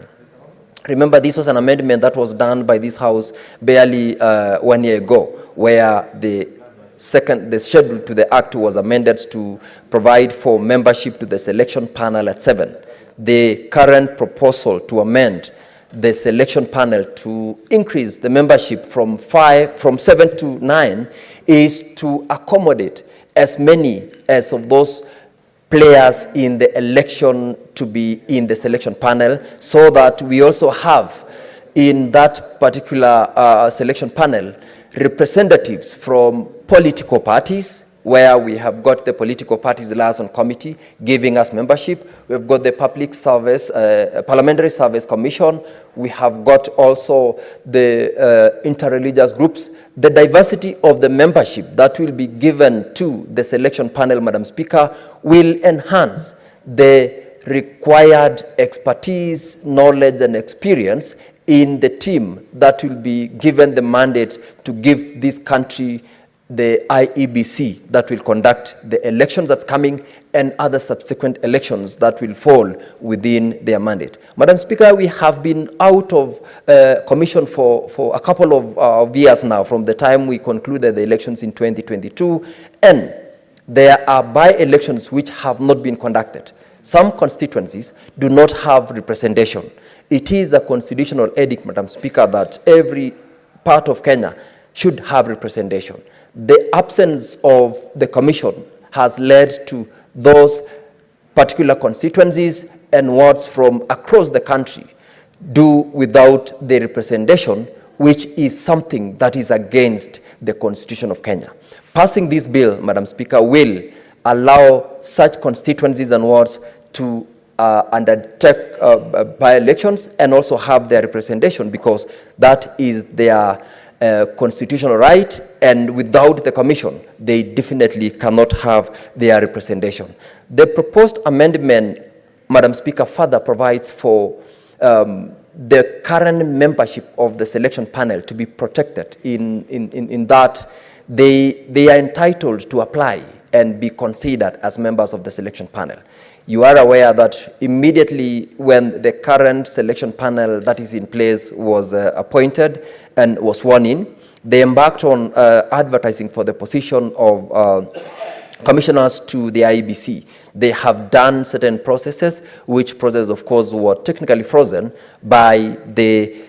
[SPEAKER 6] remember, this was an amendment that was done by this House barely 1 year ago, where the schedule to the Act was amended to provide for membership to the selection panel at 7. The current proposal to amend the selection panel to increase the membership from 7 to 9 is to accommodate as many as of those players in the election to be in the selection panel, so that we also have in that particular selection panel representatives from political parties, where we have got the political parties liaison committee giving us membership. We've got the public service, parliamentary service commission. We have got also the interreligious groups. The diversity of the membership that will be given to the selection panel, Madam Speaker, will enhance the required expertise, knowledge, and experience in the team that will be given the mandate to give this country the IEBC that will conduct the elections that's coming and other subsequent elections that will fall within their mandate. Madam Speaker, we have been out of commission for a couple of years now, from the time we concluded the elections in 2022, and there are by-elections which have not been conducted. Some constituencies do not have representation. It is a constitutional edict, Madam Speaker, that every part of Kenya should have representation. The absence of the commission has led to those particular constituencies and wards from across the country do without the representation, which is something that is against the Constitution of Kenya. Passing this bill, Madam Speaker, will allow such constituencies and wards to undertake by-elections and also have their representation, because that is their constitutional right, and without the commission, they definitely cannot have their representation. The proposed amendment, Madam Speaker, further provides for the current membership of the selection panel to be protected in that they are entitled to apply and be considered as members of the selection panel. You are aware that immediately when the current selection panel that is in place was appointed and was sworn in, they embarked on advertising for the position of commissioners to the IEBC. They have done certain processes, which process, of course, were technically frozen by the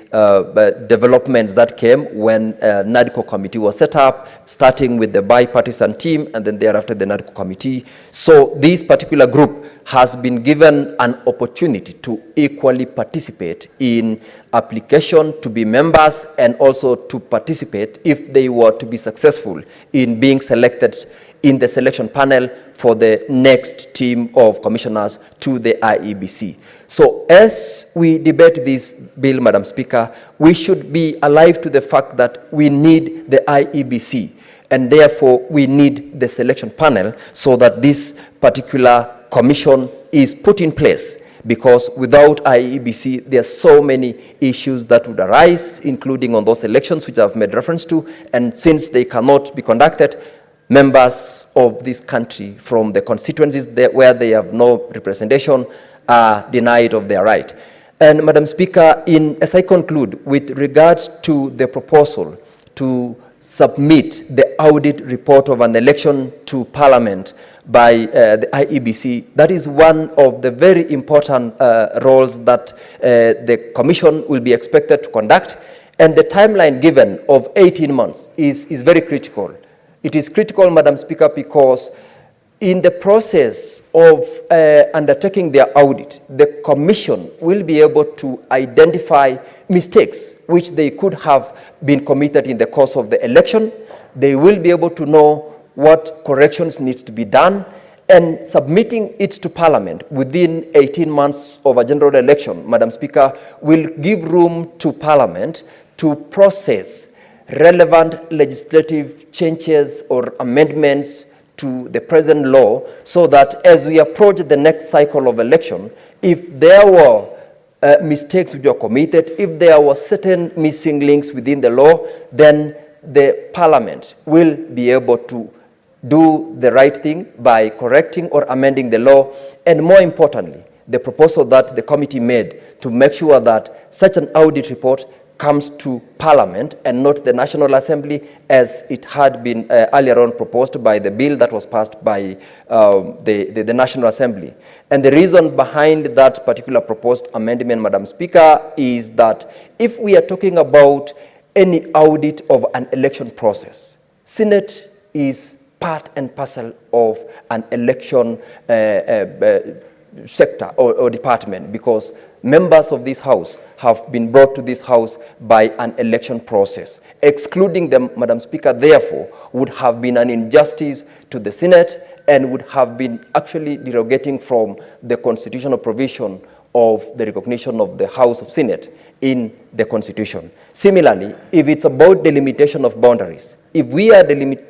[SPEAKER 6] developments that came when NADCO committee was set up, starting with the bipartisan team and then thereafter the NADCO committee. So this particular group has been given an opportunity to equally participate in application to be members and also to participate if they were to be successful in being selected in the selection panel for the next team of commissioners to the IEBC. So as we debate this bill, Madam Speaker, we should be alive to the fact that we need the IEBC, and therefore we need the selection panel so that this particular commission is put in place, because without IEBC, there are so many issues that would arise, including on those elections which I've made reference to, and since they cannot be conducted, members of this country from the constituencies where they have no representation are denied of their right. And Madam Speaker, as I conclude, with regards to the proposal to submit the audit report of an election to Parliament by the IEBC, that is one of the very important roles that the Commission will be expected to conduct. And the timeline given of 18 months is very critical. It is critical, Madam Speaker, because in the process of undertaking their audit, the Commission will be able to identify mistakes which they could have been committed in the course of the election. They will be able to know what corrections needs to be done, and submitting it to Parliament within 18 months of a general election, Madam Speaker, will give room to Parliament to process relevant legislative changes or amendments to the present law, so that as we approach the next cycle of election, if there were mistakes which were committed, if there were certain missing links within the law, then the Parliament will be able to do the right thing by correcting or amending the law. And more importantly, the proposal that the committee made to make sure that such an audit report comes to Parliament and not the National Assembly, as it had been earlier on proposed by the bill that was passed by the National Assembly. And the reason behind that particular proposed amendment, Madam Speaker, is that if we are talking about any audit of an election process, Senate is part and parcel of an election sector or department, because members of this house have been brought to this house by an election process. Excluding them, Madam Speaker, therefore, would have been an injustice to the Senate and would have been actually derogating from the constitutional provision of the recognition of the House of Senate in the Constitution. Similarly, if it's about delimitation of boundaries, if we are delimiting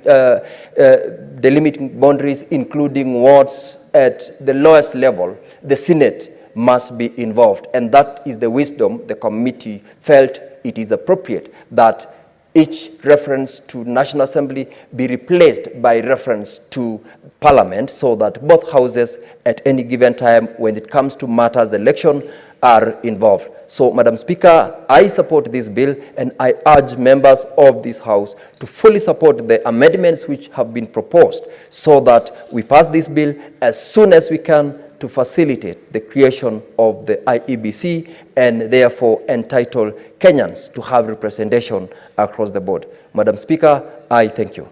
[SPEAKER 6] boundaries, including wards at the lowest level, the Senate must be involved. And that is the wisdom the committee felt it is appropriate that each reference to National Assembly be replaced by reference to Parliament, so that both houses at any given time when it comes to matters election are involved. So, Madam Speaker, I support this bill and I urge members of this House to fully support the amendments which have been proposed so that we pass this bill as soon as we can to facilitate the creation of the IEBC and therefore entitle Kenyans to have representation across the board. Madam Speaker, I thank you.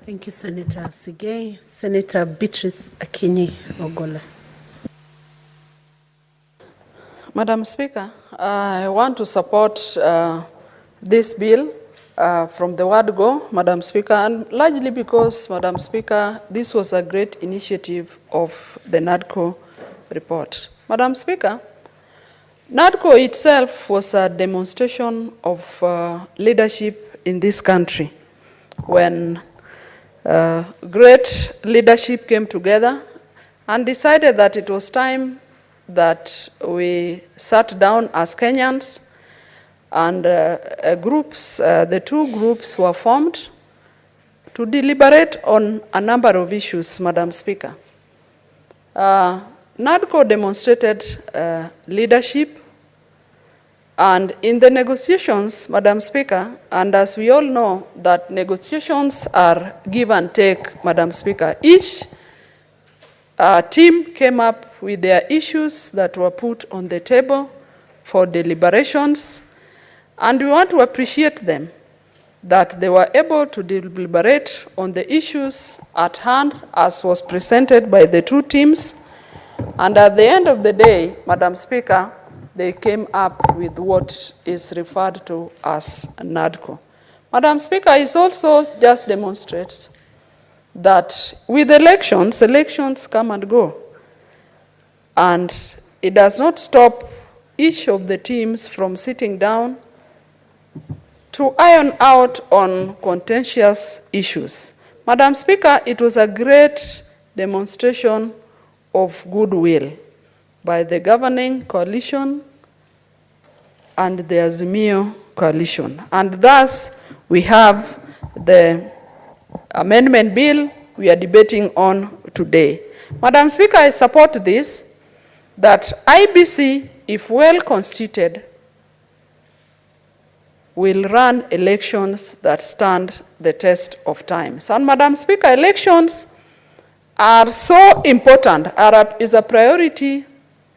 [SPEAKER 2] Thank you, Senator Chereragei. Senator Beatrice Akinyi Ogola.
[SPEAKER 7] Madam Speaker, I want to support this bill from the word go, Madam Speaker, and largely because, Madam Speaker, this was a great initiative of the NADCO report. Madam Speaker, NADCO itself was a demonstration of leadership in this country when great leadership came together and decided that it was time that we sat down as Kenyans and the two groups were formed to deliberate on a number of issues, Madam Speaker. NADCO demonstrated leadership, and in the negotiations, Madam Speaker, and as we all know that negotiations are give and take, Madam Speaker, each team came up with their issues that were put on the table for deliberations, and we want to appreciate them that they were able to deliberate on the issues at hand as was presented by the two teams, and at the end of the day, Madam Speaker, they came up with what is referred to as NADCO. Madam Speaker, it also just demonstrates that with elections, elections come and go. And it does not stop each of the teams from sitting down to iron out on contentious issues. Madam Speaker, it was a great demonstration of goodwill by the governing coalition and the Azimio coalition. And thus, we have the amendment bill we are debating on today. Madam Speaker, I support this, that IBC, if well constituted, will run elections that stand the test of time. And Madam Speaker, elections are so important, is a priority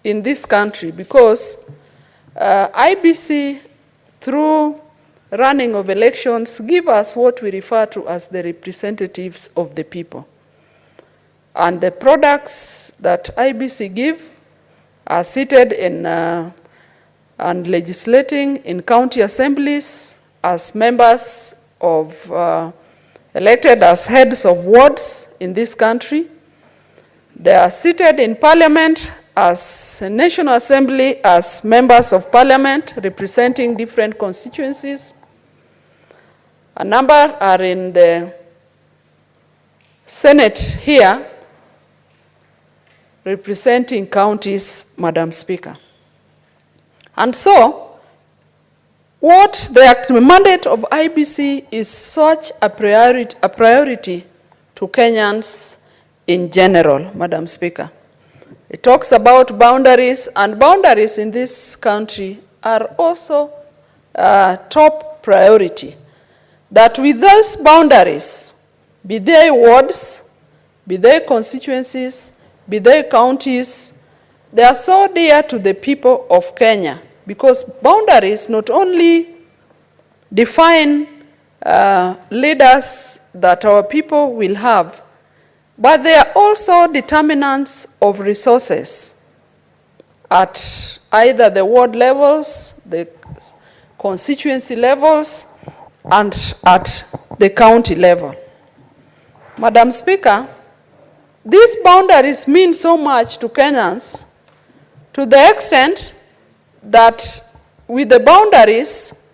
[SPEAKER 7] in this country because IBC, through running of elections, give us what we refer to as the representatives of the people. And the products that IBC give are seated in and legislating in county assemblies as members of, elected as heads of wards in this country. They are seated in parliament as a National Assembly as members of parliament representing different constituencies. A number are in the Senate here representing counties, Madam Speaker. And so, what the mandate of IBC is such a priority to Kenyans in general, Madam Speaker. It talks about boundaries, and boundaries in this country are also a top priority. That with those boundaries, be they wards, be they constituencies, be they counties, they are so dear to the people of Kenya because boundaries not only define leaders that our people will have, but they are also determinants of resources at either the ward levels, the constituency levels, and at the county level. Madam Speaker, these boundaries mean so much to Kenyans to the extent that with the boundaries,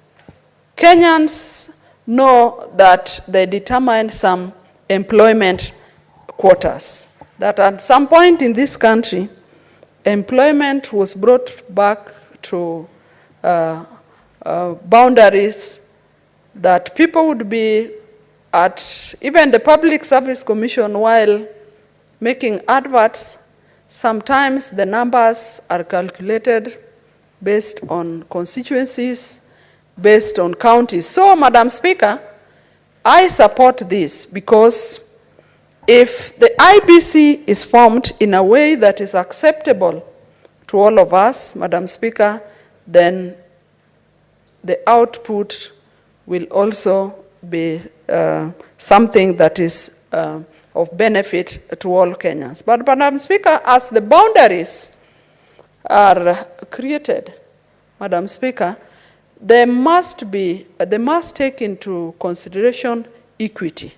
[SPEAKER 7] Kenyans know that they determine some employment quotas. That at some point in this country, employment was brought back to boundaries that people would be at, even the Public Service Commission, while making adverts, sometimes the numbers are calculated based on constituencies, based on counties. So, Madam Speaker, I support this because if the IBC is formed in a way that is acceptable to all of us, Madam Speaker, then the output will also be something that is of benefit to all Kenyans. But Madam Speaker, as the boundaries are created, Madam Speaker, they must take into consideration equity.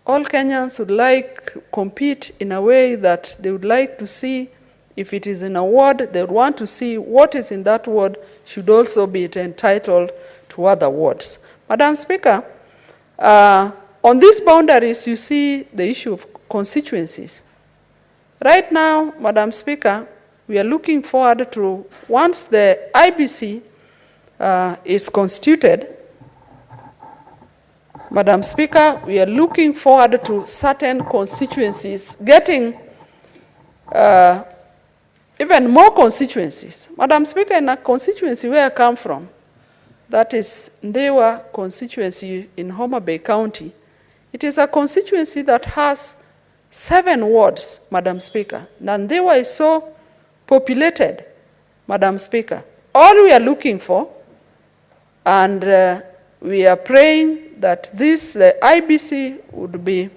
[SPEAKER 7] All Kenyans would like to compete in a way that they would like to see, if it is in a ward, they would want to see what is in that ward should also be entitled to other wards. Madam Speaker, on these boundaries, you see the issue of constituencies. Right now, Madam Speaker, we are looking forward to, once the IBC is constituted, Madam Speaker, we are looking forward to certain constituencies getting even more constituencies. Madam Speaker, in a constituency where I come from, that is Ndewa constituency in Homa Bay County, it is a constituency that has 7 wards, Madam Speaker. And Ndewa is so populated, Madam Speaker. All we are looking for, and we are praying that this IBC would be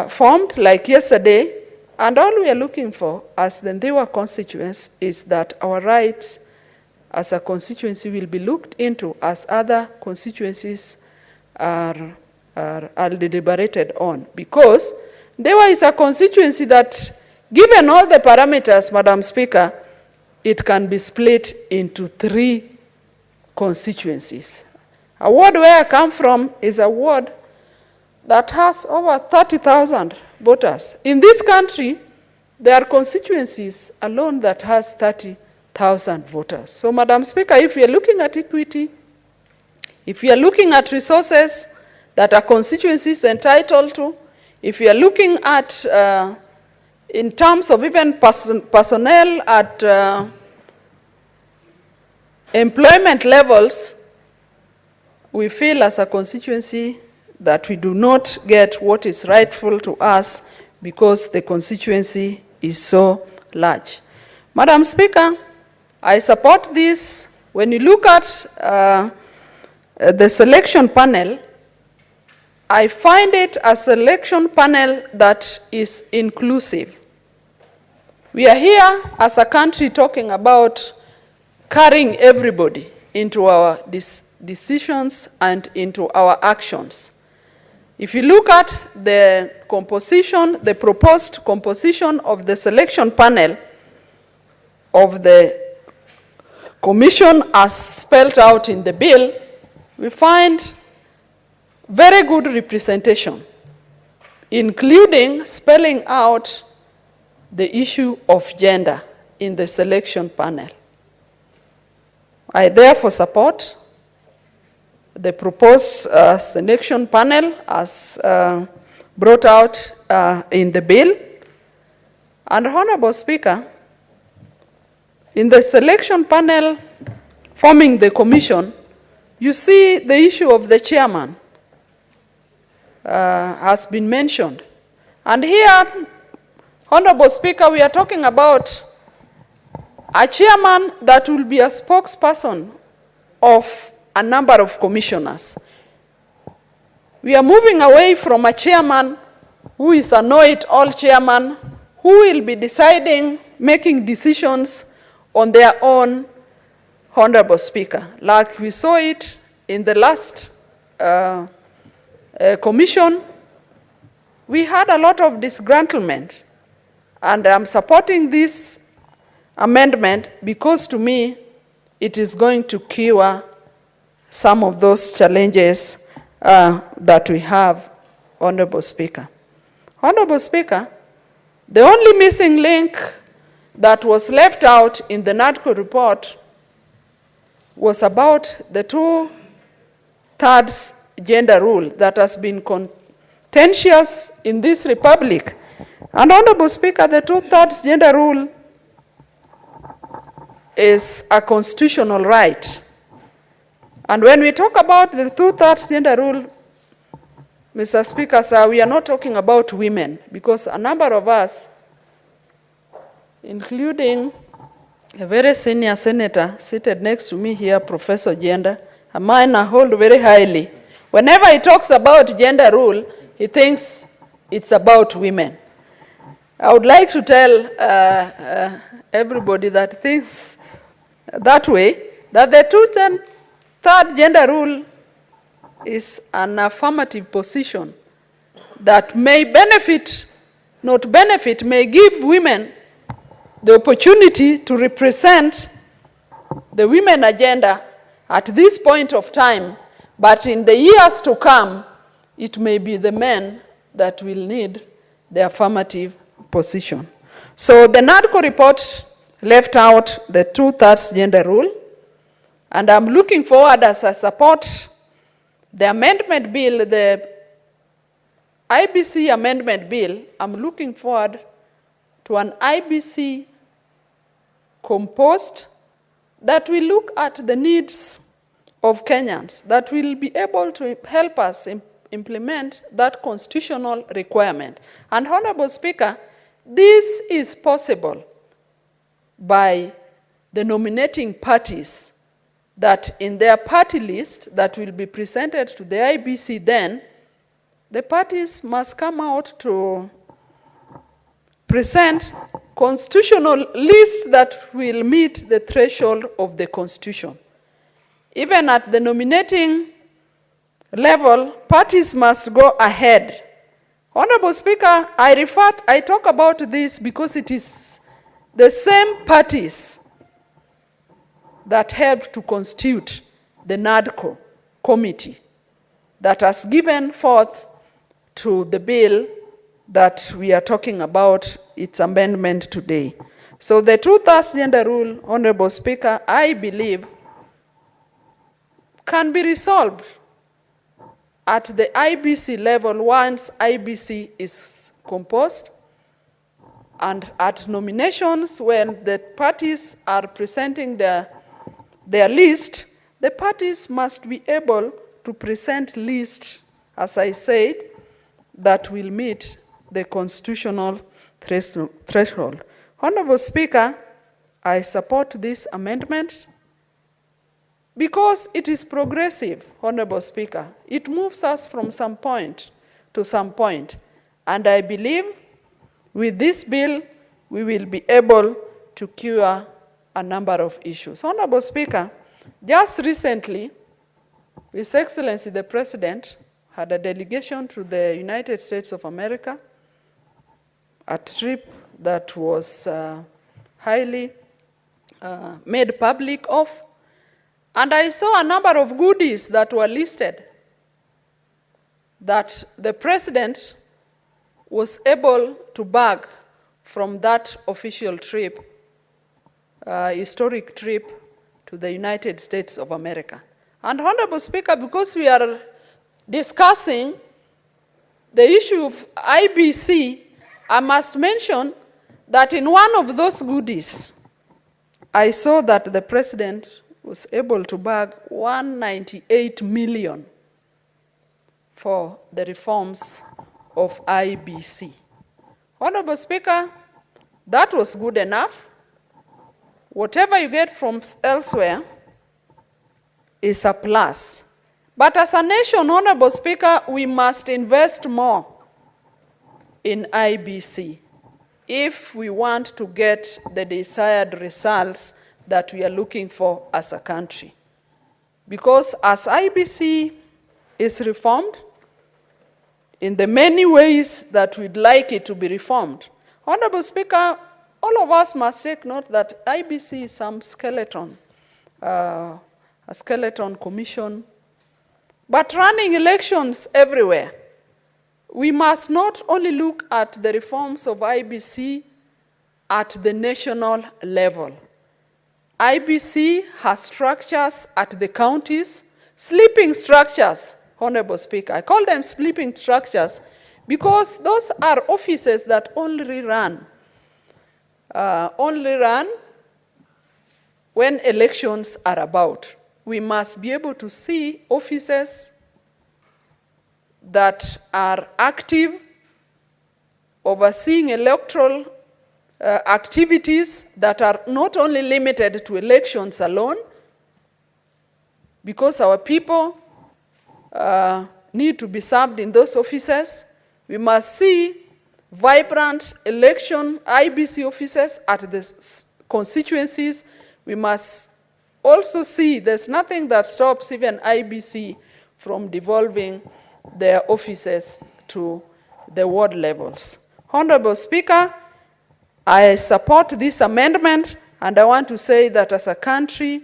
[SPEAKER 7] formed like yesterday, and all we are looking for as the Ndewa constituents is that our rights as a constituency will be looked into as other constituencies are deliberated on. Because Ndewa is a constituency that, given all the parameters, Madam Speaker, it can be split into 3 constituencies. A ward where I come from is a ward that has over 30,000 voters. In this country, there are constituencies alone that has 30,000 voters. So, Madam Speaker, if we are looking at equity, if we are looking at resources that a constituency is entitled to, if we are looking at, in terms of even personnel at employment levels, we feel as a constituency that we do not get what is rightful to us because the constituency is so large. Madam Speaker, I support this. When you look at the selection panel, I find it a selection panel that is inclusive. We are here as a country talking about carrying everybody into our decisions and into our actions. If you look at the composition, the proposed composition of the selection panel of the commission as spelled out in the bill, we find very good representation, including spelling out the issue of gender in the selection panel. I therefore support the proposed selection panel as brought out in the bill. And Honorable Speaker, in the selection panel forming the commission, you see the issue of the chairman has been mentioned. And here, Honorable Speaker, we are talking about a chairman that will be a spokesperson of a number of commissioners. We are moving away from a chairman who is a know-it-all chairman, who will be deciding, making decisions on their own, Honorable Speaker. Like we saw it in the last commission, we had a lot of disgruntlement. And I'm supporting this amendment because to me, it is going to cure some of those challenges that we have, Honorable Speaker. Honorable Speaker, the only missing link that was left out in the NADCO report was about the 2/3 gender rule that has been contentious in this republic. And Honorable Speaker, the 2/3 gender rule is a constitutional right. And when we talk about the 2/3 gender rule, Mr. Speaker, sir, we are not talking about women, because a number of us, including a very senior senator seated next to me here, Professor Gender, a man I hold very highly. Whenever he talks about gender rule, he thinks it's about women. I would like to tell everybody that thinks that way, that the 2/3 gender rule is an affirmative position that may benefit, not benefit, may give women the opportunity to represent the women agenda at this point of time, but in the years to come, it may be the men that will need the affirmative position. So the NADCO report left out the 2/3 gender rule, and I'm looking forward, as I support the amendment bill, the IBC amendment bill, I'm looking forward to an IBC composed that will look at the needs of Kenyans, that will be able to help us implement that constitutional requirement. And Honorable Speaker, this is possible by the nominating parties that in their party list that will be presented to the IBC then, the parties must come out to present constitutional lists that will meet the threshold of the Constitution. Even at the nominating level, parties must go ahead. Honorable Speaker, I talk about this because it is the same parties that helped to constitute the NADCO committee that has given forth to the bill that we are talking about, its amendment today. So the 2/3 gender rule, Honorable Speaker, I believe can be resolved at the IBC level once IBC is composed, and at nominations when the parties are presenting their list, the parties must be able to present lists, as I said, that will meet the constitutional threshold. Honorable Speaker, I support this amendment because it is progressive, Honorable Speaker. It moves us from some point to some point. And I believe with this bill, we will be able to cure a number of issues. Honorable Speaker, just recently, His Excellency the President had a delegation to the United States of America, a trip that was highly made public of, and I saw a number of goodies that were listed that the President was able to bag from that official trip, historic trip to the United States of America. And Honorable Speaker, because we are discussing the issue of IBC, I must mention that in one of those goodies, I saw that the President was able to bag 198 million for the reforms of IBC. Honorable Speaker, that was good enough. Whatever you get from elsewhere is a plus. But as a nation, Honorable Speaker, we must invest more in IBC if we want to get the desired results that we are looking for as a country. Because as IBC is reformed, in the many ways that we'd like it to be reformed, Honorable Speaker, all of us must take note that IBC is some skeleton, a skeleton commission, but running elections everywhere. We must not only look at the reforms of IBC at the national level. IBC has structures at the counties, sleeping structures, Honorable Speaker. I call them sleeping structures because those are offices that only run when elections are about. We must be able to see offices that are active, overseeing electoral activities that are not only limited to elections alone, because our people need to be served in those offices. We must see vibrant election IBC offices at the constituencies. We must also see there's nothing that stops even IBC from devolving their offices to the ward levels. Honorable Speaker, I support this amendment, and I want to say that as a country,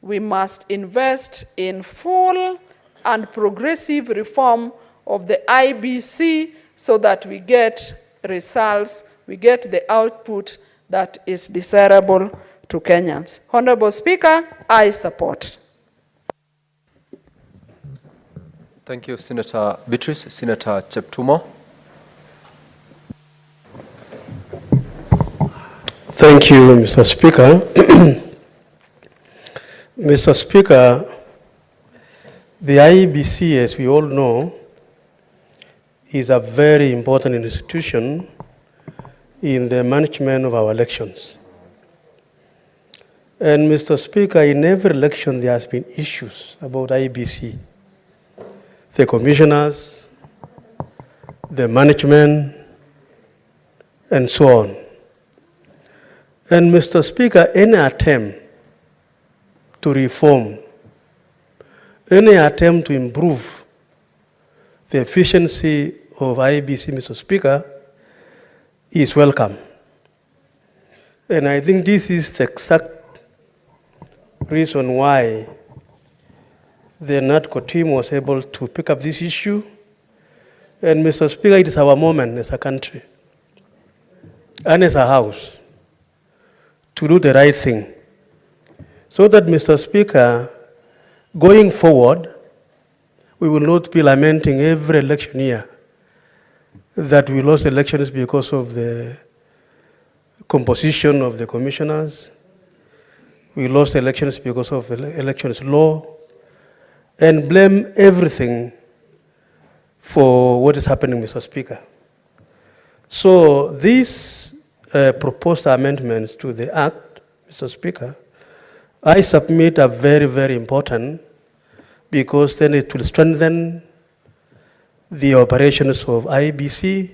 [SPEAKER 7] we must invest in full and progressive reform of the IBC so that we get results, we get the output that is desirable to Kenyans. Honorable Speaker, I support.
[SPEAKER 6] Thank you, Senator Beatrice. Senator Cheptumo.
[SPEAKER 8] Thank you, Mr. Speaker. Mr. Speaker, the IEBC, as we all know, is a very important institution in the management of our elections. And Mr. Speaker, in every election there has been issues about IEBC. The commissioners, the management, and so on. And Mr. Speaker, any attempt to reform, any attempt to improve the efficiency of IEBC, Mr. Speaker, is welcome. And I think this is the exact reason why the NATCO team was able to pick up this issue. And Mr. Speaker, it is our moment as a country and as a house to do the right thing. So that, Mr. Speaker, going forward, we will not be lamenting every election year that we lost elections because of the composition of the commissioners. We lost elections because of the elections law, and blame everything for what is happening, Mr. Speaker. So these proposed amendments to the Act, Mr. Speaker, I submit are very, very important because then it will strengthen the operations of IBC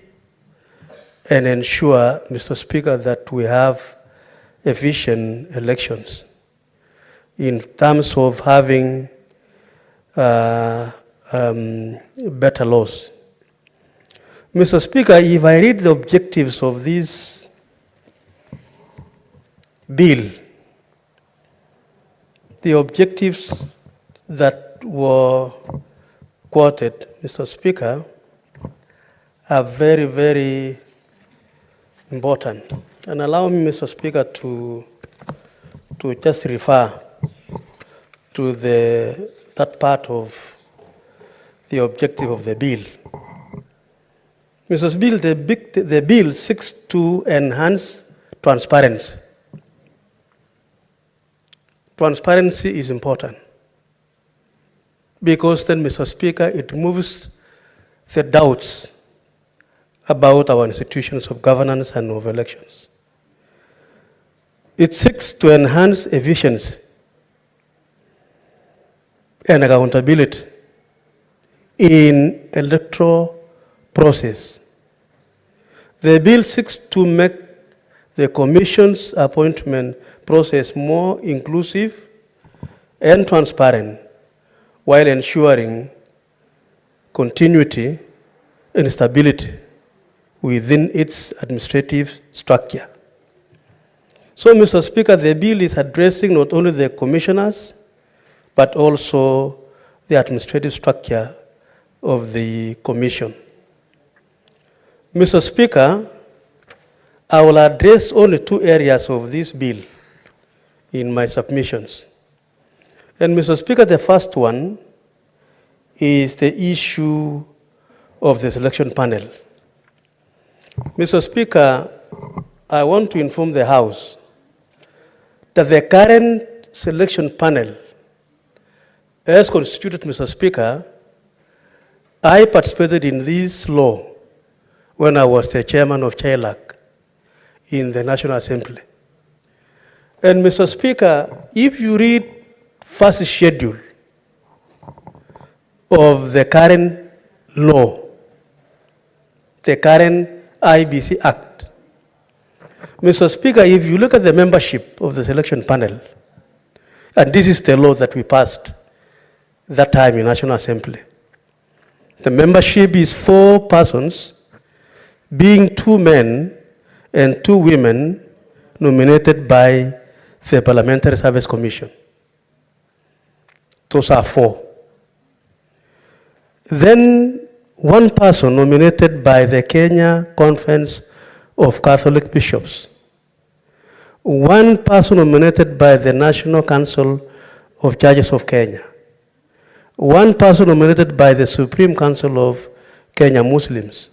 [SPEAKER 8] and ensure, Mr. Speaker, that we have efficient elections in terms of having better laws. Mr. Speaker, if I read the objectives of this bill, the objectives that were quoted, Mr. Speaker, are very, very important. And allow me, Mr. Speaker, to just refer to that part of the objective of the bill. Mr. Bill, the bill seeks to enhance transparency. Transparency is important because then, Mr. Speaker, it removes the doubts about our institutions of governance and of elections. It seeks to enhance efficiency and accountability in electoral process. The bill seeks to make the Commission's appointment process more inclusive and transparent while ensuring continuity and stability within its administrative structure. So, Mr. Speaker, the bill is addressing not only the commissioners, but also the administrative structure of the Commission. Mr. Speaker, I will address only 2 areas of this bill in my submissions. And Mr. Speaker, the first one is the issue of the selection panel. Mr. Speaker, I want to inform the House that the current selection panel, as constituted, Mr. Speaker, I participated in this law when I was the chairman of Chereragei in the National Assembly. And Mr. Speaker, if you read first schedule of the current law, the current IBC Act, Mr. Speaker, if you look at the membership of the selection panel, and this is the law that we passed that time in National Assembly, the membership is 4 persons, being 2 men and 2 women nominated by the Parliamentary Service Commission. Those are 4. Then 1 person nominated by the Kenya Conference of Catholic Bishops. 1 person nominated by the National Council of Churches of Kenya. 1 person nominated by the Supreme Council of Kenya Muslims.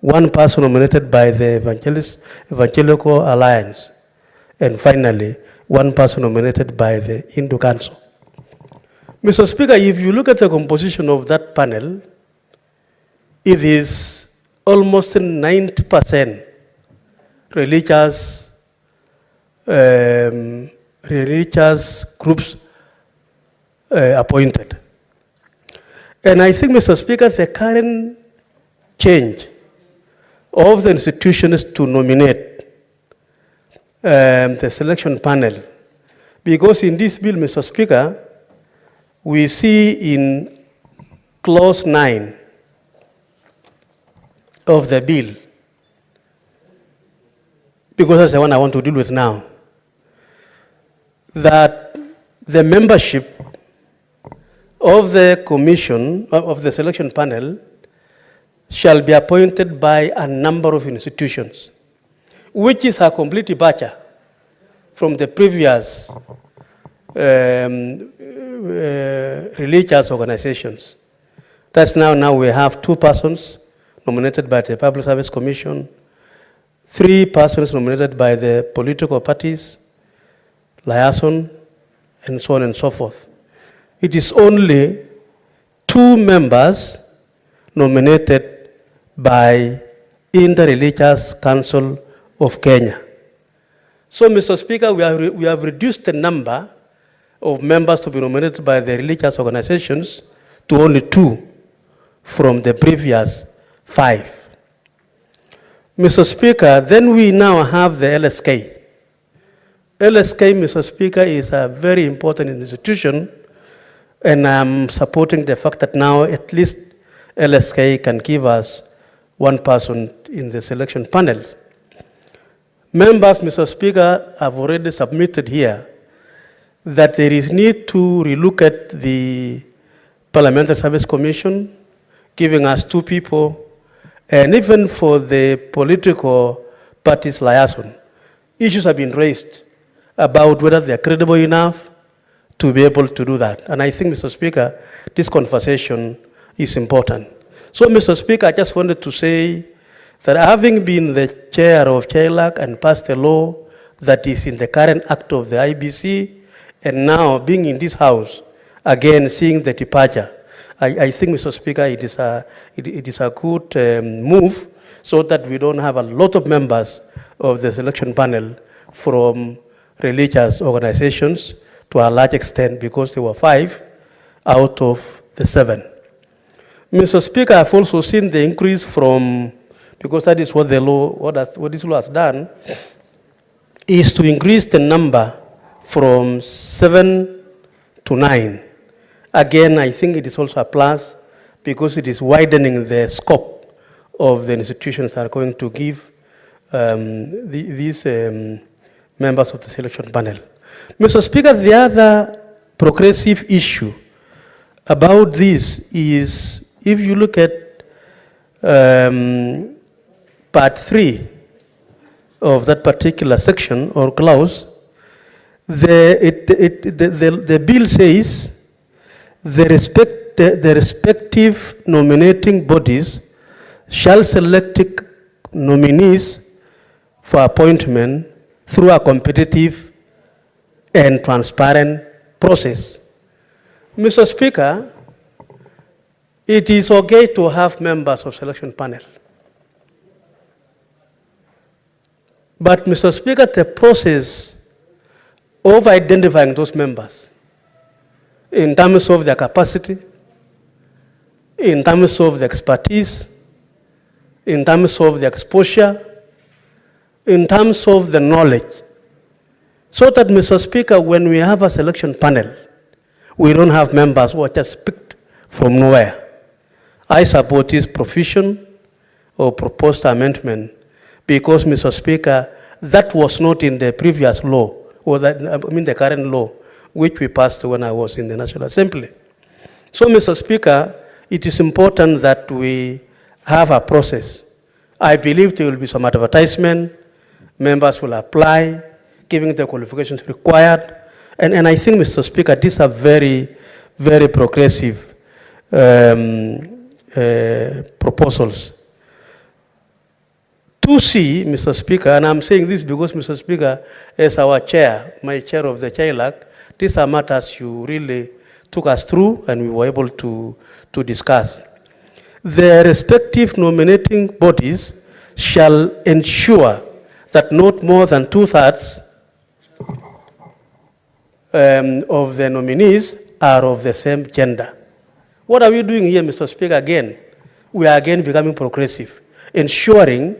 [SPEAKER 8] 1 person nominated by the Evangelical Alliance. And finally, 1 person nominated by the Hindu Council. Mr. Speaker, if you look at the composition of that panel, it is almost 90% religious groups appointed. And I think, Mr. Speaker, the current change of the institutions to nominate the selection panel, because in this bill, Mr. Speaker, we see in clause 9 of the bill, because that's the one I want to deal with now, that the membership of the commission, of the selection panel, shall be appointed by a number of institutions, which is a complete departure from the previous religious organizations. That's now we have 2 persons nominated by the Public Service Commission, 3 persons nominated by the political parties, liaison, and so on and so forth. It is only 2 members nominated by Interreligious Council of Kenya. So, Mr. Speaker, we have reduced the number of members to be nominated by the religious organizations to only 2 from the previous 5. Mr. Speaker, then we now have the LSK. LSK, Mr. Speaker, is a very important institution, and I'm supporting the fact that now at least LSK can give us 1 person in the selection panel. Members, Mr. Speaker, have already submitted here that there is need to relook at the Parliamentary Service Commission, giving us 2 people, and even for the political parties liaison. Issues have been raised about whether they are credible enough to be able to do that. And I think, Mr. Speaker, this conversation is important. So, Mr. Speaker, I just wanted to say that having been the chair of Chereragei and passed a law that is in the current act of the IBC, and now being in this House, again seeing the departure, I think, Mr. Speaker, it is a good move so that we don't have a lot of members of the selection panel from religious organizations to a large extent, because there were 5 out of the 7. Mr. Speaker, I've also seen the increase from because that is what the law, what this law has done, is to increase the number from 7 to 9. Again, I think it is also a plus because it is widening the scope of the institutions that are going to give these members of the selection panel. Mr. Speaker, the other progressive issue about this is, if you look at part 3 of that particular section or clause, the bill says the respective nominating bodies shall select nominees for appointment through a competitive and transparent process. Mr. Speaker, it is okay to have members of selection panel. But, Mr. Speaker, the process of identifying those members in terms of their capacity, in terms of the expertise, in terms of the exposure, in terms of the knowledge, so that, Mr. Speaker, when we have a selection panel, we don't have members who are just picked from nowhere. I support this provision or proposed amendment because, Mr. Speaker, that was not in the previous law, or that, I mean the current law, which we passed when I was in the National Assembly. So, Mr. Speaker, it is important that we have a process. I believe there will be some advertisement, members will apply, giving the qualifications required, and I think, Mr. Speaker, these are very, very progressive proposals. 2C, Mr. Speaker, and I'm saying this because, Mr. Speaker, as our chair, my chair of the Chereragei, these are matters you really took us through and we were able to discuss. The respective nominating bodies shall ensure that not more than 2/3 of the nominees are of the same gender. What are we doing here, Mr. Speaker? Again, we are again becoming progressive, ensuring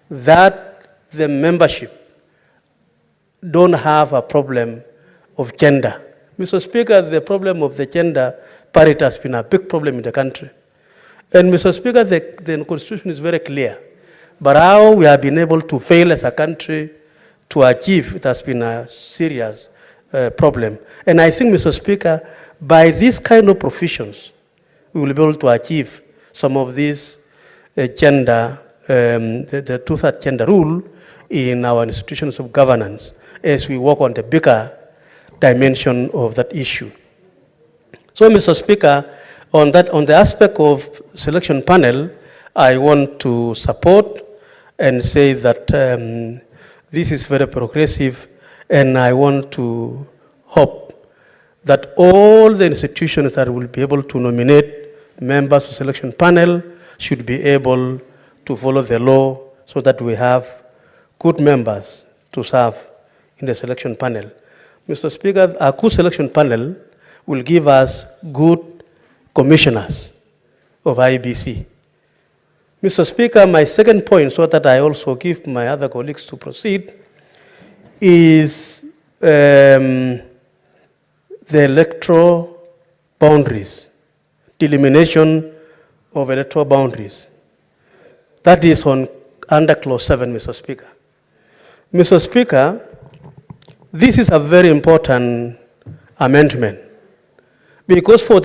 [SPEAKER 8] that the membership don't have a problem of gender. Mr. Speaker, the problem of the gender parity has been a big problem in the country. And, Mr. Speaker, the Constitution is very clear. But how we have been able to fail as a country to achieve, it has been a serious problem. And I think, Mr. Speaker, by these kind of provisions, we will be able to achieve some of these gender, the 2/3 gender rule in our institutions of governance as we work on the bigger dimension of that issue. So, Mr. Speaker, on the aspect of selection panel, I want to support and say that this is very progressive, and I want to hope that all the institutions that will be able to nominate members of selection panel should be able to follow the law so that we have good members to serve in the selection panel. Mr. Speaker, a good selection panel will give us good commissioners of IBC. Mr. Speaker, my second point, so that I also give my other colleagues to proceed, is the electoral boundaries, delimitation of electoral boundaries. That is under clause 7, Mr. Speaker. Mr. Speaker, this is a very important amendment because for